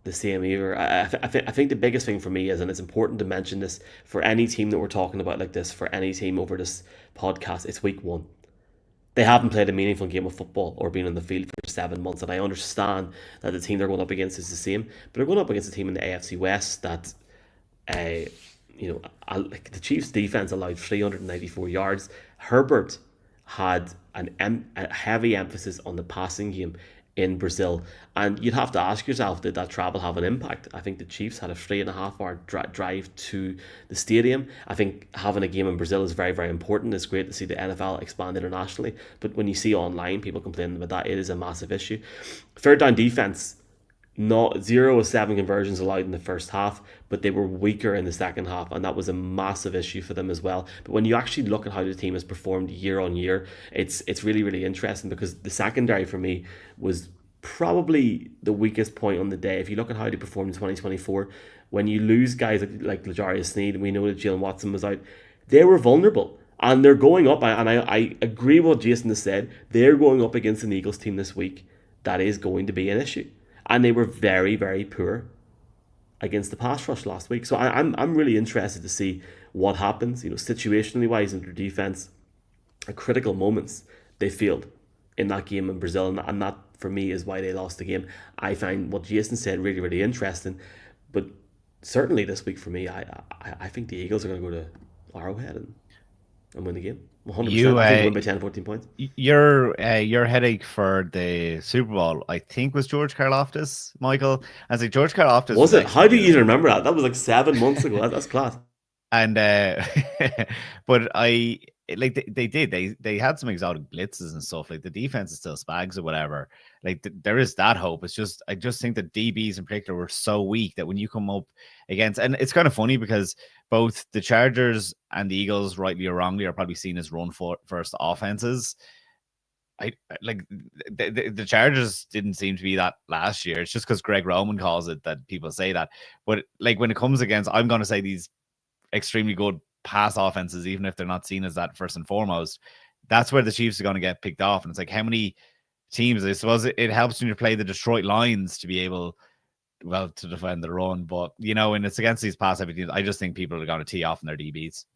the same either. I think the biggest thing for me is, and it's important to mention this for any team that we're talking about like this, for any team over this podcast, it's week 1. They haven't played a meaningful game of football or been on the field for 7 months, and I understand that the team they're going up against is the same, but they're going up against a team in the AFC West that, like the Chiefs' defense allowed 394 yards. Herbert had a heavy emphasis on the passing game in Brazil, and you'd have to ask yourself, did that travel have an impact? I think the Chiefs had a 3.5-hour drive to the stadium. I think having a game in Brazil is very, very important. It's great to see the NFL expand internationally, but when you see online people complaining about that, it is a massive issue. Third down defense, not 0 of 7 conversions allowed in the first half, but they were weaker in the second half, and that was a massive issue for them as well. But when you actually look at how the team has performed year on year, it's really, really interesting, because the secondary for me was probably the weakest point on the day. If you look at how they performed in 2024, when you lose guys like L'Jarius Sneed, and we know that Jalen Watson was out, they were vulnerable. And they're going up, and I agree with what Jason has said, they're going up against an Eagles team this week that is going to be an issue. And they were very, very poor against the pass rush last week. So I'm really interested to see what happens, situationally wise in their defense. At critical moments, they failed in that game in Brazil, and that for me is why they lost the game. I find what Jason said really, really interesting, but certainly this week for me, I think the Eagles are going to go to Arrowhead and win the game. 100%. I think win by 10, 14 points. Your headache for the Super Bowl, I think, was George Karlaftis, Michael. I was like, George Karlaftis was it? How do you even remember that? That was like 7 months ago. That's class. And but they had some exotic blitzes and stuff. Like the defense is still spags or whatever. Like there is that hope. It's just I just think that DBs in particular were so weak that when you come up against, and it's kind of funny because both the Chargers and the Eagles, rightly or wrongly, are probably seen as run first offenses. I like the Chargers didn't seem to be that last year. It's just because Greg Roman calls it that people say that. But like when it comes against, I'm going to say these extremely good pass offenses, even if they're not seen as that first and foremost, that's where the Chiefs are going to get picked off. And it's like, how many teams? I suppose it helps when you play the Detroit Lions to be able, well, to defend the run. But when it's against these pass heavy teams, I just think people are going to tee off in their DBs.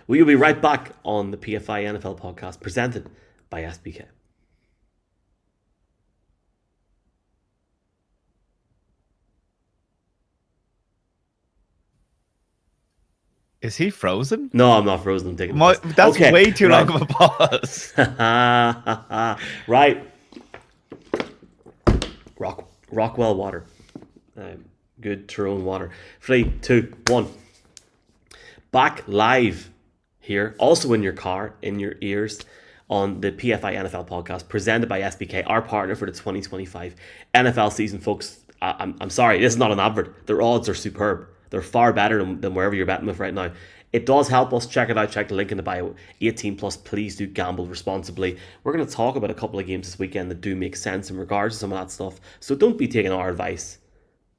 We will be right back on the PFI NFL podcast presented by SBK. Is he frozen? No, I'm not frozen. I'm taking that's okay, way too long of a pause. Right. Rockwell water. Good Tyrone water. 3, 2, 1. Back live here, also in your car, in your ears, on the PFI NFL podcast presented by SBK, our partner for the 2025 NFL season, folks. I'm sorry, this is not an advert. Their odds are superb. They're far better than wherever you're betting with right now. It does help us. Check it out. Check the link in the bio. 18 plus. Please do gamble responsibly. We're going to talk about a couple of games this weekend that do make sense in regards to some of that stuff. So don't be taking our advice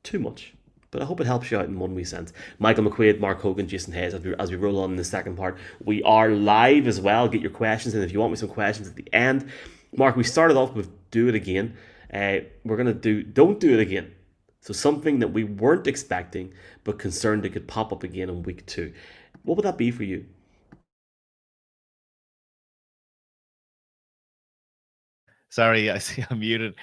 too much. But I hope it helps you out in one wee sense. Michael McQuaid, Mark Hogan, Jason Hayes, as we roll on in the second part. We are live as well. Get your questions in if you want me some questions at the end. Mark, we started off with do it again. We're going to do don't do it again. So something that we weren't expecting, but concerned it could pop up again in week 2. What would that be for you? Sorry, I see I'm muted.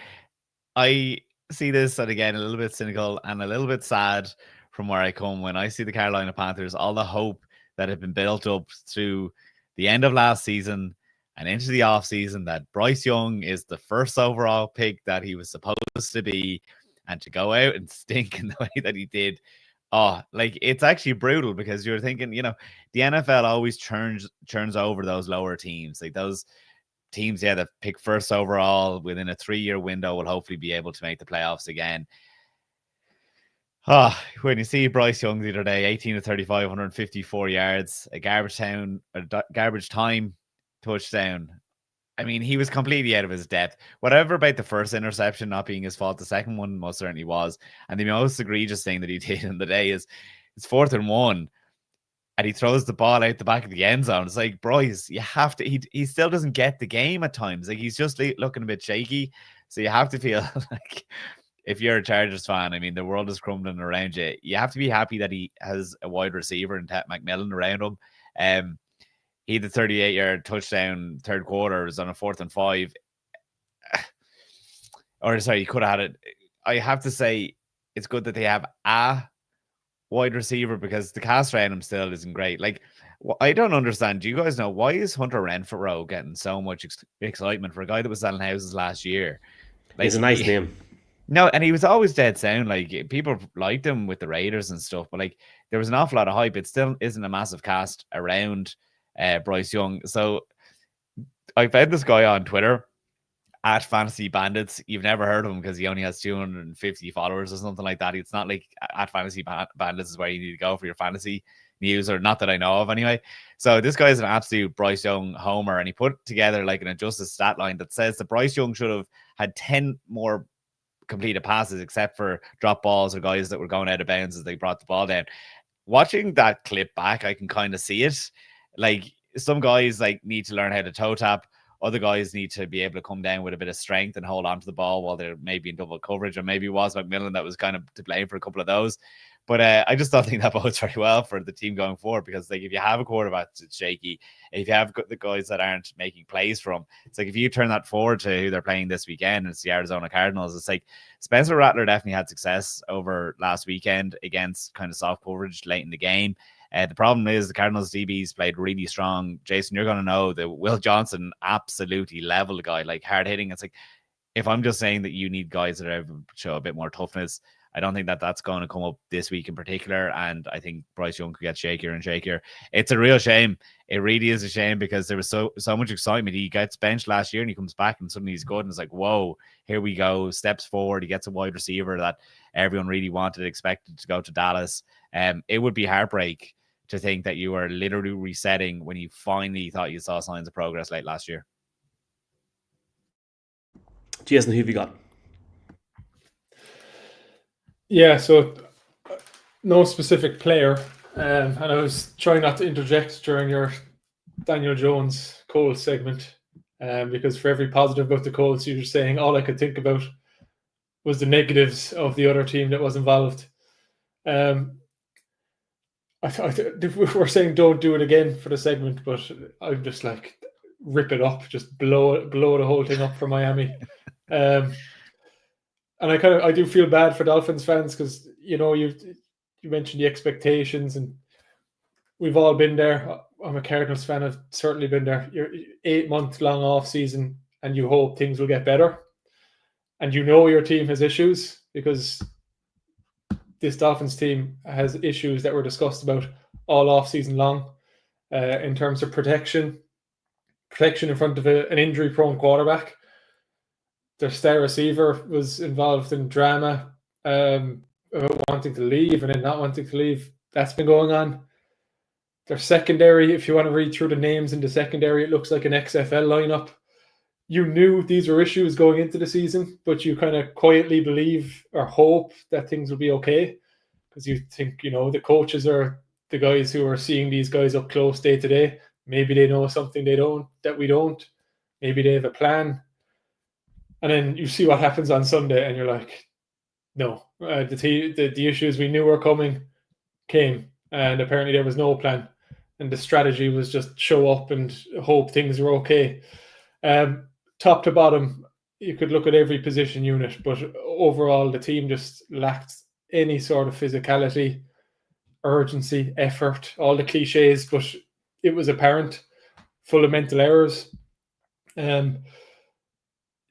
I see this, and again, a little bit cynical and a little bit sad from where I come when I see the Carolina Panthers, all the hope that had been built up through the end of last season and into the offseason that Bryce Young is the first overall pick that he was supposed to be, and to go out and stink in the way that he did. Oh, like it's actually brutal because you're thinking, the NFL always churns over those lower teams. Like those teams, that pick first overall within a 3-year window will hopefully be able to make the playoffs again. When you see Bryce Young the other day, 18 to 35, 154 yards, a garbage time touchdown. I mean, he was completely out of his depth. Whatever about the first interception not being his fault, the second one most certainly was. And the most egregious thing that he did in the day is it's 4th and 1, and he throws the ball out the back of the end zone. It's like, Bryce, you have to. He still doesn't get the game at times. Like he's just looking a bit shaky. So you have to feel like if you're a Chargers fan, I mean, the world is crumbling around you. You have to be happy that he has a wide receiver and Ted McMillan around him. He had the 38-yard touchdown third quarter. It was on a 4th and 5. Or sorry, he could have had it. I have to say it's good that they have a wide receiver because the cast around him still isn't great. Like, I don't understand. Do you guys know why is Hunter Renfrow getting so much excitement for a guy that was selling houses last year? Like, It's a nice name. No, and he was always dead sound. Like, people liked him with the Raiders and stuff, but like there was an awful lot of hype. It still isn't a massive cast around Bryce Young. So I found this guy on Twitter at Fantasy Bandits. You've never heard of him because he only has 250 followers or something like that. It's not like at Fantasy Bandits is where you need to go for your fantasy news, or not that I know of anyway. So this guy is an absolute Bryce Young homer, and he put together like an adjusted stat line that says that Bryce Young should have had 10 more completed passes except for drop balls or guys that were going out of bounds as they brought the ball down. Watching that clip back, I can kind of see it. Like, some guys like need to learn how to toe tap. Other guys need to be able to come down with a bit of strength and hold on to the ball while they're maybe in double coverage, or maybe it was McMillan that was kind of to blame for a couple of those. But I just don't think that bodes very well for the team going forward, because like if you have a quarterback that's shaky, if you have the guys that aren't making plays for him, it's like if you turn that forward to who they're playing this weekend, it's the Arizona Cardinals. It's like Spencer Rattler definitely had success over last weekend against kind of soft coverage late in the game. The problem is the Cardinals DBs played really strong. Jason, you're going to know that Will Johnson absolutely leveled the guy, like hard hitting. It's like, if I'm just saying that you need guys that are able to show a bit more toughness, I don't think that that's going to come up this week in particular. And I think Bryce Young could get shakier and shakier. It's a real shame. It really is a shame, because there was so much excitement. He gets benched last year and he comes back and suddenly he's good. And it's like, whoa, here we go. Steps forward. He gets a wide receiver that everyone really wanted, expected to go to Dallas. It would be heartbreak to think that you are literally resetting when you finally thought you saw signs of progress late last year. Jason, who have you got? Yeah, so no specific player. And I was trying not to interject during your Daniel Jones Colts segment, because for every positive about the Colts, you were saying all I could think about was the negatives of the other team that was involved. We're saying don't do it again for the segment, but I'm just like, rip it up, just blow the whole thing up for Miami. And I do feel bad for Dolphins fans, because you mentioned the expectations, and we've all been there. I'm a Cardinals fan. I've certainly been there. You're 8-month long off season, and you hope things will get better, and your team has issues, because this Dolphins team has issues that were discussed about all off season long, in terms of protection in front of an injury prone quarterback. Their star receiver was involved in drama, about wanting to leave and then not wanting to leave. That's been going on. Their secondary, if you want to read through the names in the secondary, it looks like an XFL lineup. You knew these were issues going into the season, but you kind of quietly believe or hope that things will be okay, because you think, the coaches are the guys who are seeing these guys up close day to day. Maybe they know something that we don't. Maybe they have a plan. And then you see what happens on Sunday, and you're like, no, the issues we knew were coming came, and apparently there was no plan, and the strategy was just show up and hope things are okay. Top to bottom, you could look at every position unit, but overall the team just lacked any sort of physicality, urgency, effort, all the cliches, but it was apparent. Full of mental errors.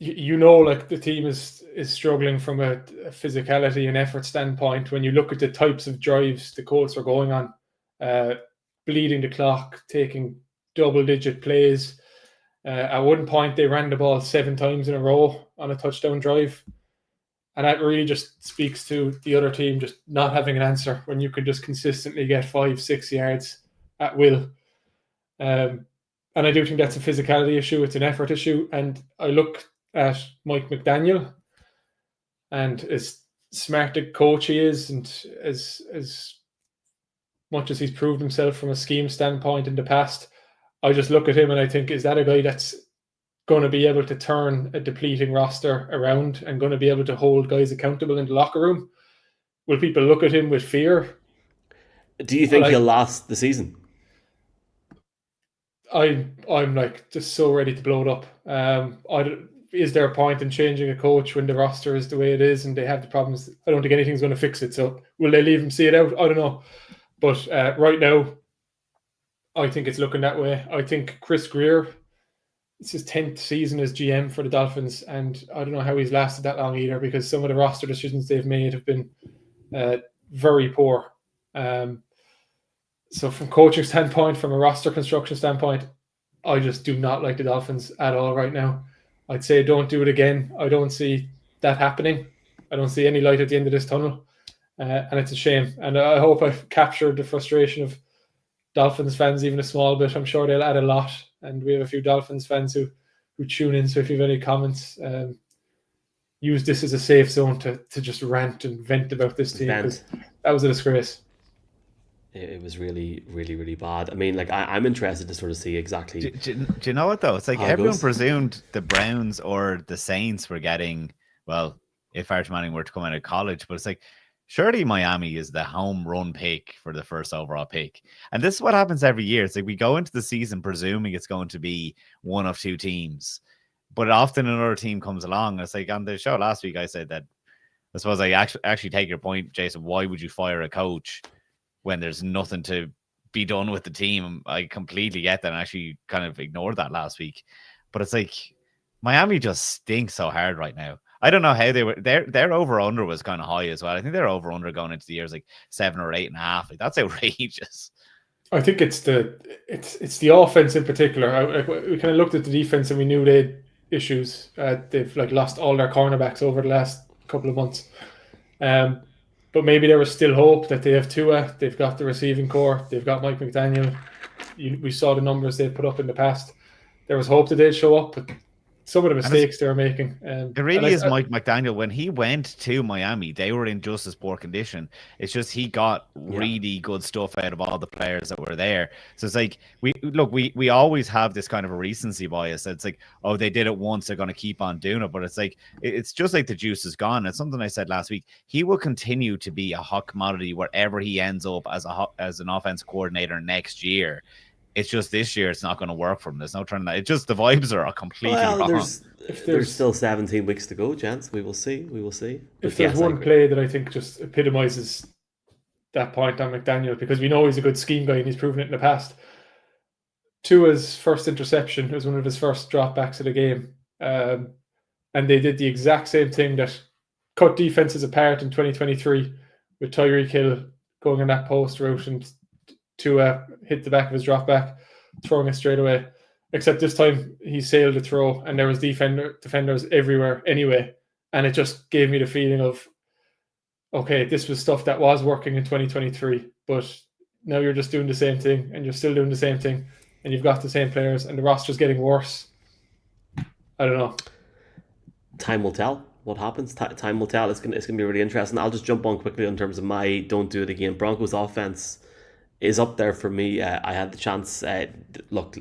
Like the team is struggling from a physicality and effort standpoint. When you look at the types of drives the Colts are going on, bleeding the clock, taking double-digit plays. At one point, they ran the ball 7 times in a row on a touchdown drive. And that really just speaks to the other team just not having an answer when you can just consistently get 5-6 yards at will. And I do think that's a physicality issue. It's an effort issue. And I look at Mike McDaniel, and as smart a coach he is, and as much as he's proved himself from a scheme standpoint in the past, I just look at him and I think, is that a guy that's going to be able to turn a depleting roster around and going to be able to hold guys accountable in the locker room? Will people look at him with fear? Do you think he'll last the season? I'm like just so ready to blow it up. Is there a point in changing a coach when the roster is the way it is and they have the problems? I don't think anything's going to fix it. So will they leave him see it out? I don't know. But right now, I think it's looking that way. I think Chris Greer, it's his 10th season as GM for the Dolphins, and I don't know how he's lasted that long either, because some of the roster decisions they've made have been very poor. So from coaching standpoint, from a roster construction standpoint, I just do not like the Dolphins at all right now. I'd say don't do it again. I don't see that happening. I don't see any light at the end of this tunnel. And it's a shame. And I hope I've captured the frustration of Dolphins fans even a small bit. I'm sure they'll add a lot. And we have a few Dolphins fans who tune in. So if you have any comments, use this as a safe zone to just rant and vent about this team, because that was a disgrace. It was really, really, really bad. I mean, like, I'm interested to sort of see exactly. Do you know what, though? It's like everyone presumed the Browns or the Saints were getting, well, if Arch Manning were to come out of college, but it's like, surely Miami is the home run pick for the first overall pick. And this is what happens every year. It's like we go into the season presuming it's going to be one of two teams, but often another team comes along. It's like on the show last week, I said that, I suppose I actually take your point, Jason. Why would you fire a coach when there's nothing to be done with the team? I completely get that and actually kind of ignored that last week. But it's like Miami just stinks so hard right now. I don't know how they were. Their over-under was kind of high as well. I think their over-under going into the year is like 7 or 8.5. Like, that's outrageous. I think it's the offense in particular. We kind of looked at the defense and we knew they had issues. They've like lost all their cornerbacks over the last couple of months. But maybe there was still hope that they have Tua. They've got the receiving core. They've got Mike McDaniel. We saw the numbers they've put up in the past. There was hope that they'd show up, but some of the mistakes they were making. It really is Mike McDaniel. When he went to Miami, they were in just as poor condition. It's just he got really good stuff out of all the players that were there. So it's like we always have this kind of a recency bias. It's like, oh, they did it once, they're going to keep on doing it. But it's like it's just like the juice is gone. It's something I said last week. He will continue to be a hot commodity wherever he ends up as an offense coordinator next year. It's just this year it's not going to work for him. There's no turning that. It's just the vibes are completely wrong. There's still 17 weeks to go, gents. We will see. If there's one play that I think just epitomizes that point on McDaniel, because we know he's a good scheme guy and he's proven it in the past. Tua's first interception was one of his first dropbacks of the game. And they did the exact same thing that cut defenses apart in 2023 with Tyreek Hill going on that post route and Tua hit the back of his drop back, throwing it straight away. Except this time he sailed the throw and there was defenders everywhere anyway. And it just gave me the feeling of, okay, this was stuff that was working in 2023, but now you're just doing the same thing and you're still doing the same thing and you've got the same players and the roster's getting worse. I don't know. Time will tell what happens. Time will tell. It's gonna be really interesting. I'll just jump on quickly in terms of my don't do it again. Broncos offense is up there for me. I had the chance. Look,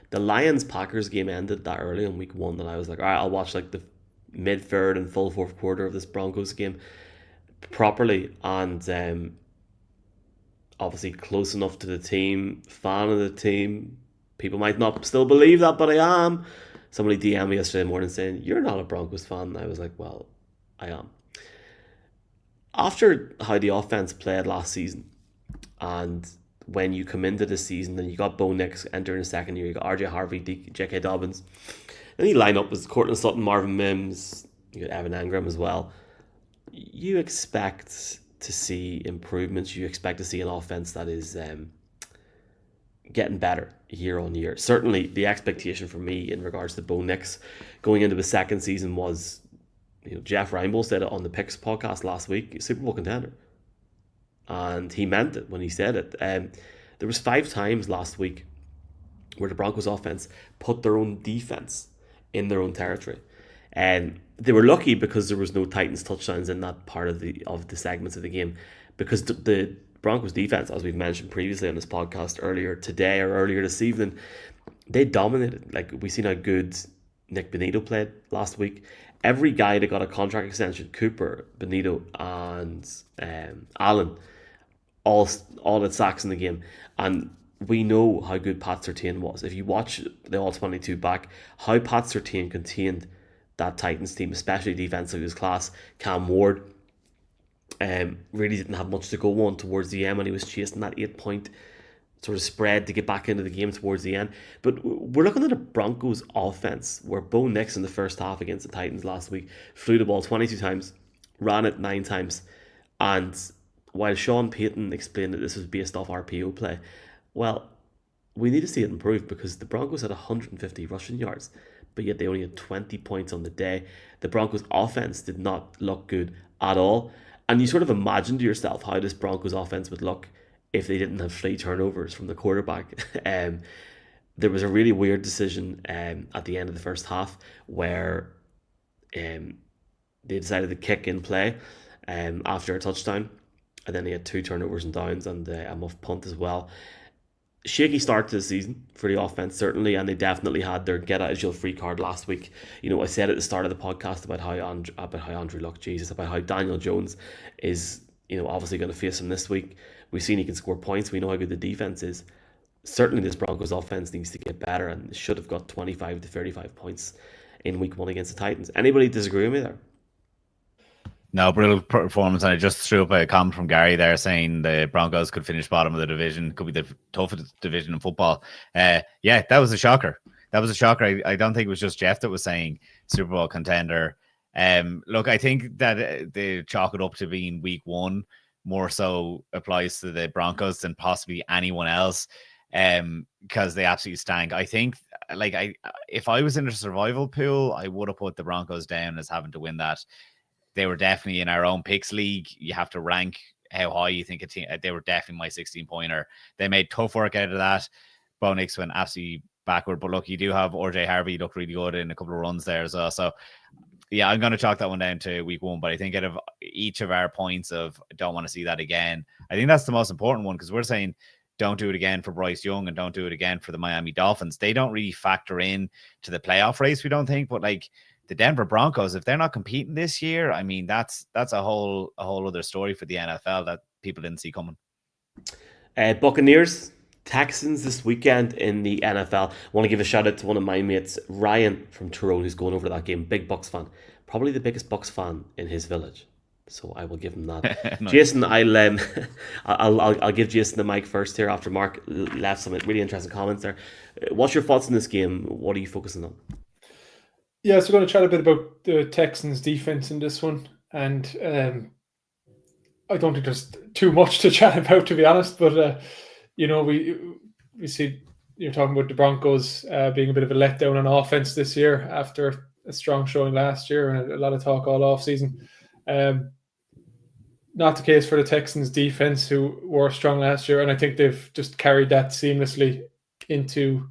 the Lions-Packers game ended that early on week 1 that I was like, all right, I'll watch like the mid-third and full fourth quarter of this Broncos game properly. And obviously close enough to the team, fan of the team. People might not still believe that, but I am. Somebody DM'd me yesterday morning saying, you're not a Broncos fan. And I was like, well, I am. After how the offense played last season, and when you come into the season, then you got Bo Nix entering the second year, you got RJ Harvey, J.K. Dobbins. Then you line up with Courtland Sutton, Marvin Mims, you got Evan Engram as well. You expect to see improvements. You expect to see an offense that is getting better year on year. Certainly the expectation for me in regards to Bo Nix going into the second season was, Jeff Reinebold said it on the Picks podcast last week, Super Bowl contender. And he meant it when he said it. There was 5 times last week where the Broncos offense put their own defense in their own territory. And they were lucky because there was no Titans touchdowns in that part of the segments of the game. Because the Broncos defense, as we've mentioned previously on this podcast earlier today or earlier this evening, they dominated. Like, we've seen how good Nick Benito played last week. Every guy that got a contract extension, Cooper, Benito, and Allen, all had sacks in the game. And we know how good Pat Surtain was. If you watch the All-22 back, how Pat Surtain contained that Titans team, especially defensively, was class. Cam Ward really didn't have much to go on towards the end when he was chasing that 8-point sort of spread to get back into the game towards the end. But we're looking at a Broncos offense where Bo Nix in the first half against the Titans last week flew the ball 22 times, ran it 9 times, and while Sean Payton explained that this was based off RPO play, well, we need to see it improve because the Broncos had 150 rushing yards, but yet they only had 20 points on the day. The Broncos offense did not look good at all. And you sort of imagine to yourself how this Broncos offense would look if they didn't have 3 turnovers from the quarterback. There was a really weird decision at the end of the first half where they decided to kick in play after a touchdown, and then they had 2 turnovers and downs and a muff punt as well. Shaky start to the season for the offense, certainly, and they definitely had their get out of jail free card last week. You know, I said at the start of the podcast about how Andrew Luck, about how Daniel Jones is, you know, obviously going to face him this week. We've seen he can score points. We know how good the defense is. Certainly, this Broncos offense needs to get better and should have got 25 to 35 points in week 1 against the Titans. Anybody disagree with me there? No, brilliant performance. And I just threw up a comment from Gary there saying the Broncos could finish bottom of the division, could be the toughest division in football. Yeah, that was a shocker. I don't think it was just Jeff that was saying Super Bowl contender. Look, I think that they chalk it up to being week 1 more so applies to the Broncos than possibly anyone else, because they absolutely stank. I think, if I was in a survival pool, I would have put the Broncos down as having to win that. They were definitely in our own picks league. You have to rank how high you think a team. They were definitely my 16-pointer. They made tough work out of that. Bo Nix went absolutely backward. But look, you do have RJ Harvey looked really good in a couple of runs there as well. So yeah, I'm going to chalk that one down to week 1. But I think out of each of our points of don't want to see that again, I think that's the most important one, because we're saying don't do it again for Bryce Young and don't do it again for the Miami Dolphins. They don't really factor in to the playoff race, we don't think. But like the Denver Broncos, if they're not competing this year, I mean, that's a whole other story for the NFL that people didn't see coming. Buccaneers, Texans this weekend in the NFL. I want to give a shout out to one of my mates, Ryan from Tyrone, who's going over to that game. Big Bucks fan. Probably the biggest Bucks fan in his village. So I will give him that. Nice. Jason, I'll give Jason the mic first here after Mark left some really interesting comments there. What's your thoughts on this game? What are you focusing on? Yeah, so we're going to chat a bit about the Texans defense in this one. And I don't think there's too much to chat about, to be honest. But, we see you're talking about the Broncos being a bit of a letdown on offense this year after a strong showing last year and a lot of talk all off season. Not the case for the Texans defense, who were strong last year. And I think they've just carried that seamlessly into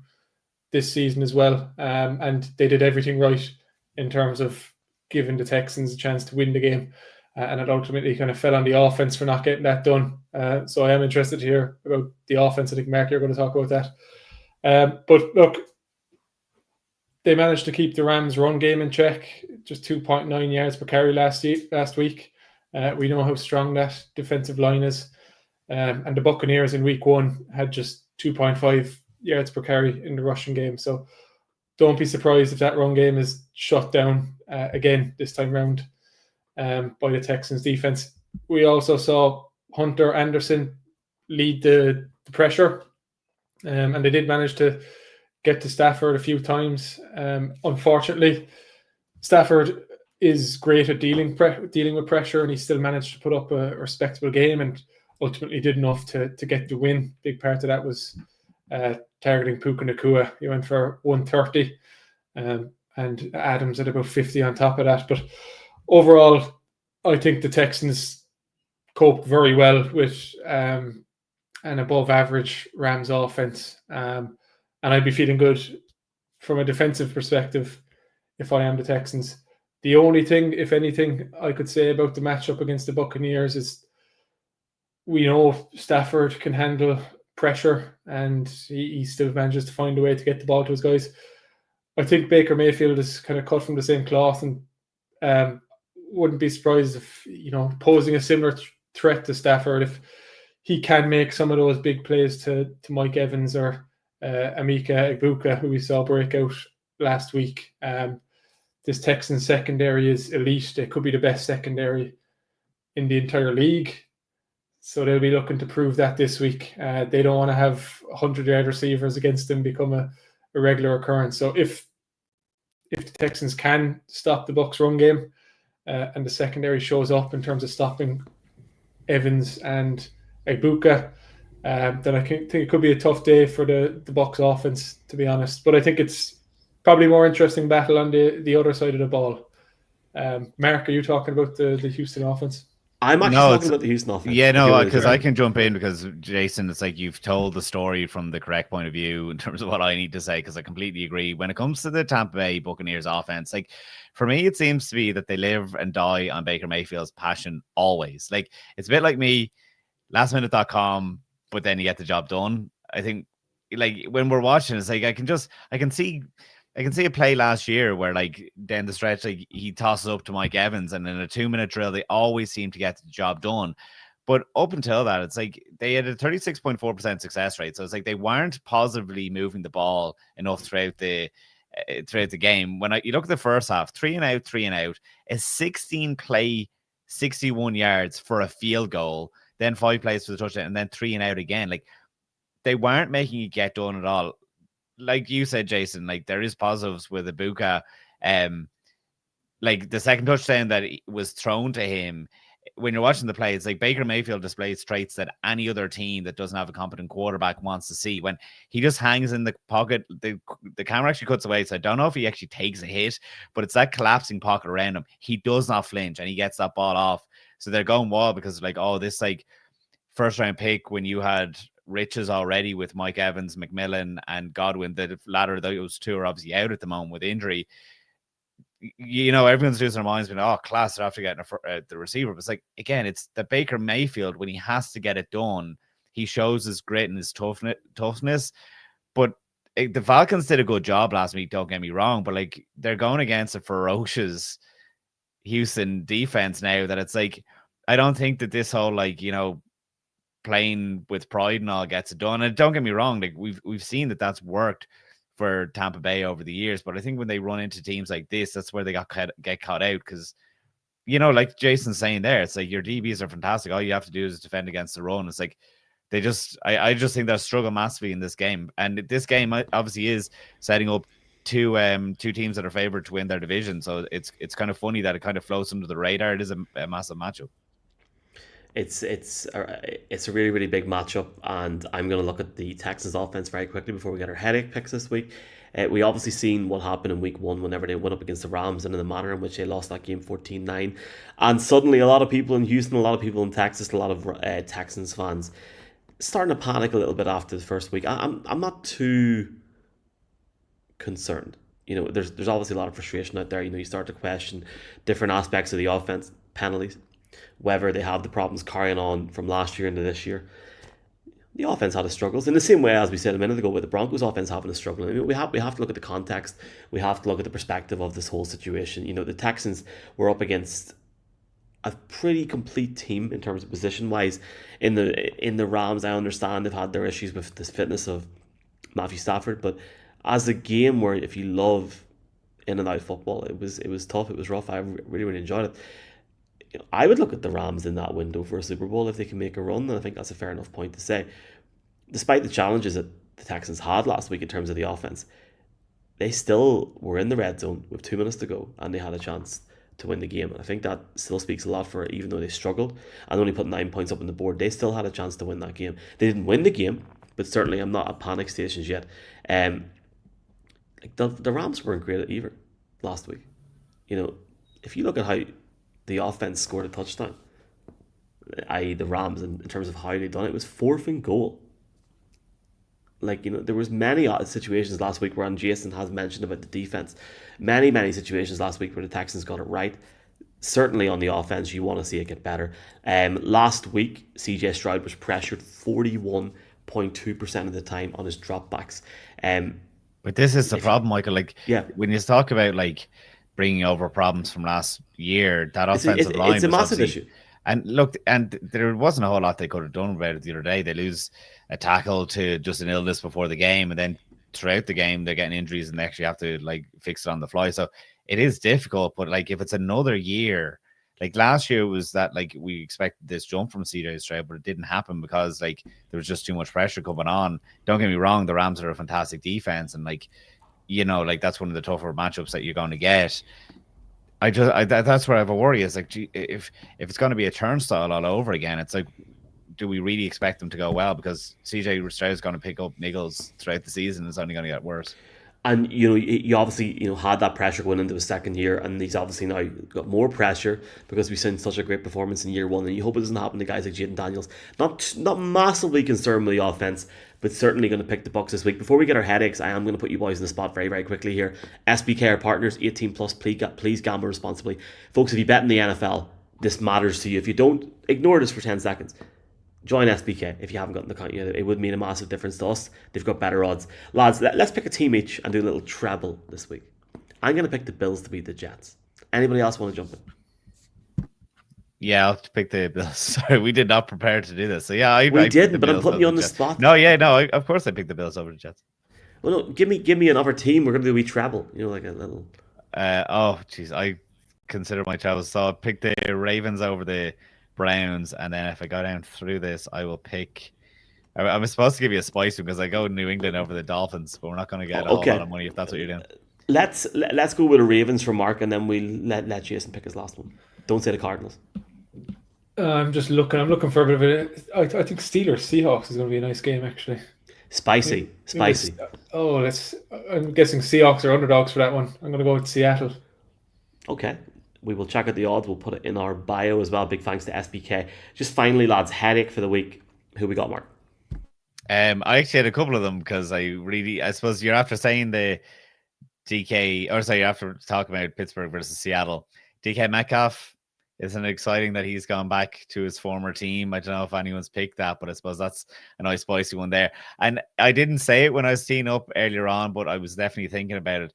this season as well. And they did everything right in terms of giving the Texans a chance to win the game. And it ultimately kind of fell on the offense for not getting that done. So I am interested to hear about the offense. I think, Mark, you're going to talk about that. But look, they managed to keep the Rams' run game in check, just 2.9 yards per carry last week. We know how strong that defensive line is. And the Buccaneers in week 1 had just 2.5 yards per carry in the rushing game. So don't be surprised if that run game is shut down again this time round by the Texans defense. We also saw Hunter Anderson lead the pressure, and they did manage to get to Stafford a few times. Unfortunately, Stafford is great at dealing with pressure, and he still managed to put up a respectable game and ultimately did enough to get the win. Big part of that was targeting Puka Nacua. He went for 130, and Adams at about 50 on top of that. But overall, I think the Texans coped very well with an above-average Rams offense. And I'd be feeling good from a defensive perspective if I am the Texans. The only thing, if anything, I could say about the matchup against the Buccaneers is we know Stafford can handle pressure and he still manages to find a way to get the ball to his guys. I think Baker Mayfield is kind of cut from the same cloth, and wouldn't be surprised if, posing a similar threat to Stafford, if he can make some of those big plays to Mike Evans or Emeka Egbuka, who we saw break out last week. This Texans secondary is elite. It could be the best secondary in the entire league. So they'll be looking to prove that this week. They don't want to have 100-yard receivers against them become a regular occurrence. So if the Texans can stop the Bucs run game, and the secondary shows up in terms of stopping Evans and Egbuka, then I think it could be a tough day for the Bucs offense, to be honest. But I think it's probably more interesting battle on the other side of the ball. Mark, are you talking about the Houston offense? I'm actually talking about the Houston offense. Yeah, no, because I can jump in, because Jason, it's like you've told the story from the correct point of view in terms of what I need to say, because I completely agree. When it comes to the Tampa Bay Buccaneers offense, like, for me, it seems to be that they live and die on Baker Mayfield's passion always. Like, it's a bit like me, lastminute.com, but then you get the job done. I think, like, when we're watching, it's like I can see a play last year where, like, down the stretch, like, he tosses up to Mike Evans, and in a 2-minute drill, they always seem to get the job done. But up until that, it's like they had a 36.4% success rate. So it's like they weren't positively moving the ball enough throughout the game. When you look at the first half, 3 and out, a 16 play, 61 yards for a field goal, then 5 plays for the touchdown, and then 3 and out again. Like, they weren't making it get done at all. Like you said, Jason, like, there is positives with Egbuka. Like, the second touchdown that was thrown to him, when you're watching the play, it's like Baker Mayfield displays traits that any other team that doesn't have a competent quarterback wants to see. When he just hangs in the pocket, the camera actually cuts away, so I don't know if he actually takes a hit, but it's that collapsing pocket around him. He does not flinch, and he gets that ball off. So they're going wild, because, like, oh, this, like, first round pick, when you had riches already with Mike Evans, McMillan, and Godwin, the latter of those two are obviously out at the moment with injury. Everyone's losing their minds, being, oh, class, after getting the receiver. But it's like, again, it's the Baker Mayfield, when he has to get it done, he shows his grit and his toughness. But the Falcons did a good job last week, don't get me wrong, but, like, they're going against a ferocious Houston defense now, that it's like, I don't think that this whole, like, playing with pride and all gets it done. And don't get me wrong, like, we've seen that that's worked for Tampa Bay over the years, but I think when they run into teams like this, that's where they get caught out, because, like Jason's saying there, it's like your DBs are fantastic. All you have to do is defend against the run. It's like I just think they're struggling massively in this game, and this game obviously is setting up two teams that are favored to win their division. So it's kind of funny that it kind of floats under the radar. It is a massive matchup. It's a really, really big matchup, and I'm going to look at the Texans offense very quickly before we get our headache picks this week. We obviously seen what happened in week 1 whenever they went up against the Rams, and in the manner in which they lost that game 14-9. And suddenly a lot of people in Houston, a lot of people in Texas, a lot of Texans fans starting to panic a little bit after the first week. I'm not too concerned. There's obviously a lot of frustration out there. You start to question different aspects of the offense, penalties, whether they have the problems carrying on from last year into this year. The offense had its struggles in the same way as we said a minute ago with the Broncos offense having a struggle. I mean, we have to look at the context. We have to look at the perspective of this whole situation. The Texans were up against a pretty complete team in terms of position wise. In the Rams, I understand they've had their issues with the fitness of Matthew Stafford, but as a game where, if you love in and out football, it was tough. It was rough. I really, really enjoyed it. I would look at the Rams in that window for a Super Bowl if they can make a run, and I think that's a fair enough point to say. Despite the challenges that the Texans had last week in terms of the offense, they still were in the red zone with 2 minutes to go, and they had a chance to win the game. And I think that still speaks a lot for it, even though they struggled and only put 9 points up on the board. They still had a chance to win that game. They didn't win the game, but certainly I'm not at panic stations yet. The Rams weren't great either last week. If you look at how the offense scored a touchdown, i.e. the Rams, in terms of how they done it, was 4th and goal. There was many situations last week where, and Jason has mentioned about the defense, many situations last week where the Texans got it right. Certainly on the offense, you want to see it get better. Last week, CJ Stroud was pressured 41.2% of the time on his dropbacks. But this is the problem, Michael. Like, Yeah. when you talk about like bringing over problems from last year, that offensive line It's a was massive obviously. issue. And look, and there wasn't a whole lot they could have done about it the other day. They lose a tackle to just an illness before the game, and then throughout the game they're getting injuries, and they actually have to like fix it on the fly. So it is difficult. But like, if it's another year, like last year was that like we expected this jump from CJ Stroud, but it didn't happen because like there was just too much pressure coming on. Don't get me wrong, the Rams are a fantastic defense, and like, like that's one of the tougher matchups that you're going to get. That's where I have a worry. Is like, gee, if it's going to be a turnstile all over again, it's like, do we really expect them to go well? Because CJ Stroud is going to pick up niggles throughout the season. It's only going to get worse. And you obviously had that pressure going into his second year, and he's obviously now got more pressure because we've seen such a great performance in year one. And you hope it doesn't happen to guys like Jaden Daniels. Not massively concerned with the offense, but certainly going to pick the Bucs this week. Before we get our headaches, I am going to put you boys in the spot very, very quickly here. SBK, our partners, 18 plus. Please gamble responsibly, folks. If you bet in the NFL, this matters to you. If you don't, ignore this for 10 seconds. Join SBK if you haven't gotten the account yet. It would mean a massive difference to us. They've got better odds. Lads, let's pick a team each and do a little treble this week. I'm going to pick the Bills to beat the Jets. Anybody else want to jump in? Yeah, I'll pick the Bills. Sorry, we did not prepare to do this. So yeah, I didn't, but I'm putting you on the spot. No, of course I picked the Bills over the Jets. Well, no, give me another team. We're going to do a wee treble. Like a little... oh, jeez. I consider my travels. So I picked the Ravens over the Browns, and then if I go down through this, I will pick. I'm supposed to give you a spice because I go New England over the Dolphins, but we're not going to get a lot of money if that's what you're doing. Let's go with the Ravens for Mark, and then we'll let Jason pick his last one. Don't say the Cardinals. I'm just looking. I'm looking for a bit of it. I think Seahawks is going to be a nice game actually. Spicy. I'm guessing Seahawks are underdogs for that one. I'm going to go with Seattle. Okay. We will check out the odds. We'll put it in our bio as well. Big thanks to SBK. Just finally, lads, headache for the week. Who we got, Mark? I actually had a couple of them because I suppose you're after saying the you're after talking about Pittsburgh versus Seattle. DK Metcalf, isn't it exciting that he's gone back to his former team? I don't know if anyone's picked that, but I suppose that's a nice spicy one there. And I didn't say it when I was teeing up earlier on, but I was definitely thinking about it.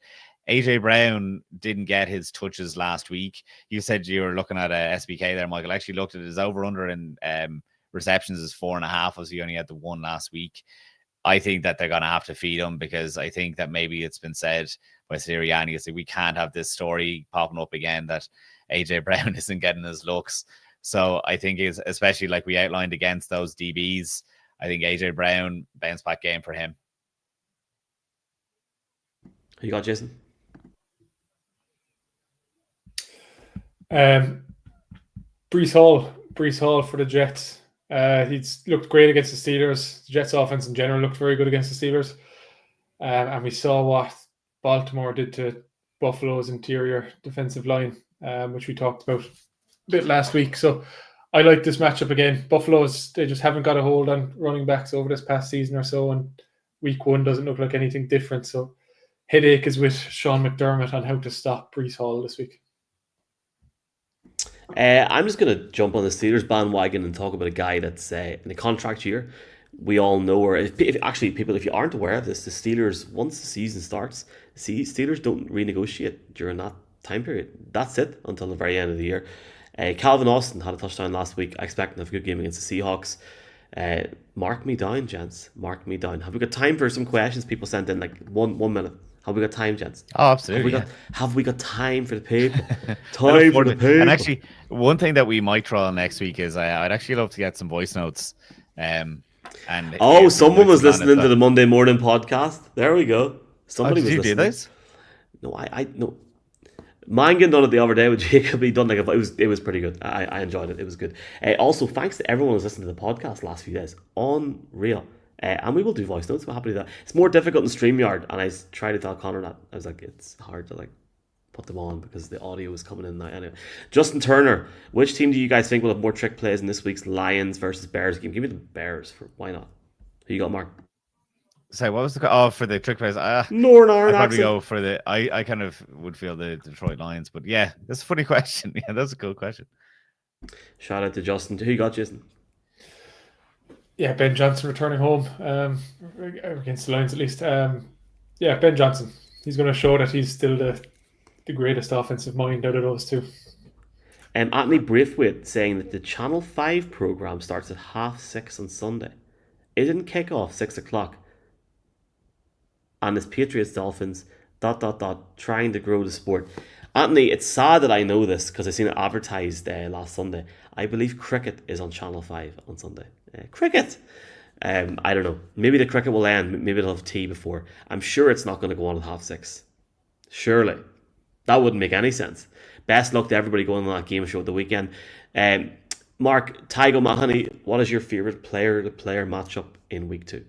AJ Brown didn't get his touches last week. You said you were looking at a SBK there, Michael. I actually looked at his over-under in receptions is 4.5, as he only had the one last week. I think that they're going to have to feed him because I think that maybe it's been said by Sirianni, it's like, we can't have this story popping up again that AJ Brown isn't getting his looks. So I think is especially like we outlined against those DBs, I think AJ Brown bounce back game for him. Who you got, Jason? Breece Hall for the Jets. He's looked great against the Steelers. The Jets offense in general looked very good against the Steelers. And we saw what Baltimore did to Buffalo's interior defensive line, which we talked about a bit last week. So I like this matchup again. Buffalo's, they just haven't got a hold on running backs over this past season or so, and week one doesn't look like anything different. So headache is with Sean McDermott on how to stop Breece Hall this week. I'm just going to jump on the Steelers bandwagon and talk about a guy that's in a contract year. We all know, or if you aren't aware of this, the Steelers, once the season starts, Steelers don't renegotiate during that time period. That's it until the very end of the year. Calvin Austin had a touchdown last week. I expect him to have a good game against the Seahawks. Mark me down, gents. Mark me down. Have we got time for some questions people sent in? Like one minute. Have we got time, gents? Oh, absolutely. Have we got time for the people? Time for the people. And actually, one thing that we might try next week is I'd actually love to get some voice notes. And someone was listening to the Monday morning podcast. There we go. Somebody was listening. Do this? No, I no. Mangan done it the other day with Jacob. He done like it was pretty good. I enjoyed it. It was good. Also, thanks to everyone who's listened to the podcast the last few days. Unreal. And we will do voice notes. We're happy to do that. It's more difficult in StreamYard, and I tried to tell Connor that. I was like, it's hard to put them on because the audio is coming in now. Anyway, Justin Turner, which team do you guys think will have more trick plays in this week's Lions versus Bears game? Give me the Bears. Why not? Who you got, Mark? So what was for the trick plays? Northern I'd probably accent. go for the. I kind of would feel the Detroit Lions, but yeah, that's a funny question. Yeah, that's a cool question. Shout out to Justin. Who you got, Jason? Yeah, Ben Johnson returning home against the Lions at least. Yeah, Ben Johnson. He's going to show that he's still the greatest offensive mind out of those two. Anthony Braithwaite saying that the Channel 5 programme starts at 6:30 on Sunday. It didn't kick off 6 o'clock. And it's Patriots Dolphins, ... trying to grow the sport. Anthony, it's sad that I know this because I seen it advertised last Sunday. I believe cricket is on Channel 5 on Sunday. Cricket! I don't know. Maybe the cricket will end. Maybe it'll have tea before. I'm sure it's not going to go on at 6:30. Surely. That wouldn't make any sense. Best luck to everybody going on that game show at the weekend. Mark, Tygo Mahoney, what is your favourite player-to-player matchup in week 2?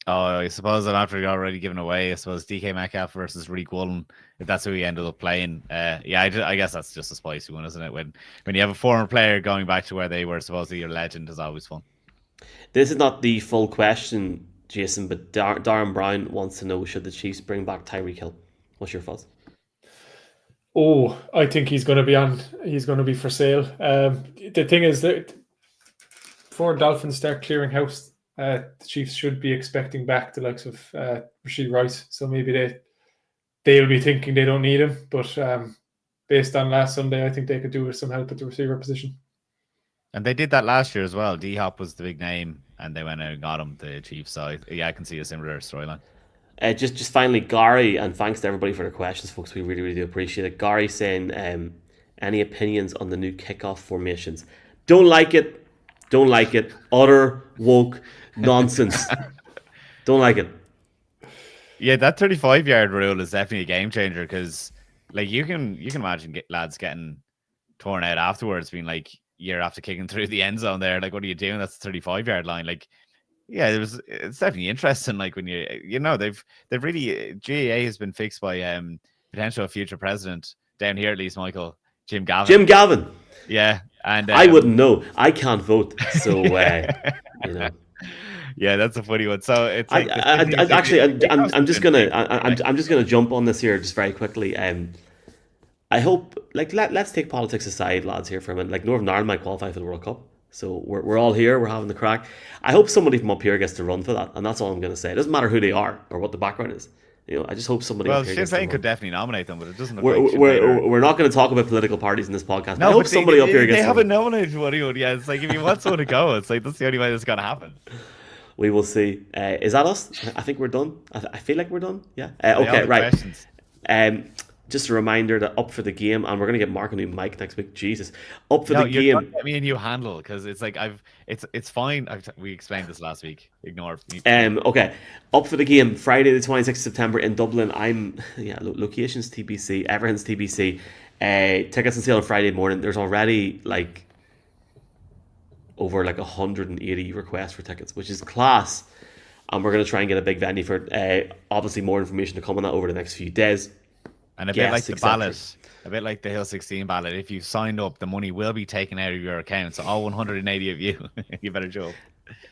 Oh, I suppose that after already given away, I suppose DK Metcalf versus Reek Woolen, if that's who he ended up playing. I guess that's just a spicy one, isn't it? When you have a former player going back to where they were supposedly your legend is always fun. This is not the full question, Jason, but Darren Brown wants to know, should the Chiefs bring back Tyreek Hill? What's your thoughts? Oh, I think he's going to be for sale. The thing is that before Dolphins start clearing house, the Chiefs should be expecting back the likes of Rashid Rice. So maybe they'll be thinking they don't need him. But based on last Sunday, I think they could do with some help at the receiver position. And they did that last year as well. D-Hop was the big name, and they went out and got him, the Chiefs. So I can see a similar storyline. Just finally, Gary, and thanks to everybody for their questions, folks. We really, really do appreciate it. Gary saying, any opinions on the new kickoff formations? Don't like it. Utter woke nonsense. Don't like it. Yeah, that 35-yard rule is definitely a game changer because, like, you can imagine lads getting torn out afterwards, being like, you're after kicking through the end zone there. Like, what are you doing? That's the 35-yard line. Like, yeah, it's definitely interesting. Like when they've really GAA has been fixed by potential future president down here at least, Michael, Jim Gavin. Yeah, and I wouldn't know. I can't vote, so Yeah, that's a funny one. So it's like I'm just gonna jump on this here just very quickly. I hope, like, let's take politics aside, lads, here for a minute. Like, Northern Ireland might qualify for the World Cup. So we're all here, we're having the crack. I hope somebody from up here gets to run for that, and that's all I'm going to say. It doesn't matter who they are or what the background is. I just hope somebody up here gets to run. Sinn Féin could definitely nominate them, but it doesn't look we're not going to talk about political parties in this podcast. No, I hope somebody up here gets to run. They haven't nominated anyone. Yeah, it's like if you want someone to go, it's like that's the only way that's going to happen. We will see. Is that us? I think we're done. I feel like we're done. Yeah. Okay, right. Questions. Just a reminder that Up for the Game, and we're going to get Mark a new mic next week. Jesus, Up for the Game. Me and you handle because it's like it's fine. We explained this last week. Ignore. Okay, Up for the Game, Friday the 26th of September in Dublin. Locations TBC, everything's TBC. Tickets on sale on Friday morning. There's already like over 180 requests for tickets, which is class. And we're going to try and get a big venue for it. Obviously, more information to come on that over the next few days. And a bit like the ballot, a bit like the Hill 16 ballot, if you signed up, the money will be taken out of your account. So all 180 of you, you better jump.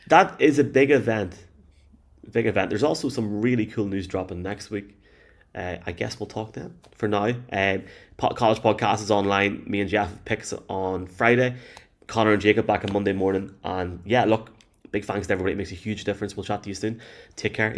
That is a big event. There's also some really cool news dropping next week. I guess we'll talk then. For now, College Podcast is online. Me and Jeff have picks on Friday. Connor and Jacob back on Monday morning. And yeah, look, big thanks to everybody. It makes a huge difference. We'll chat to you soon. Take care.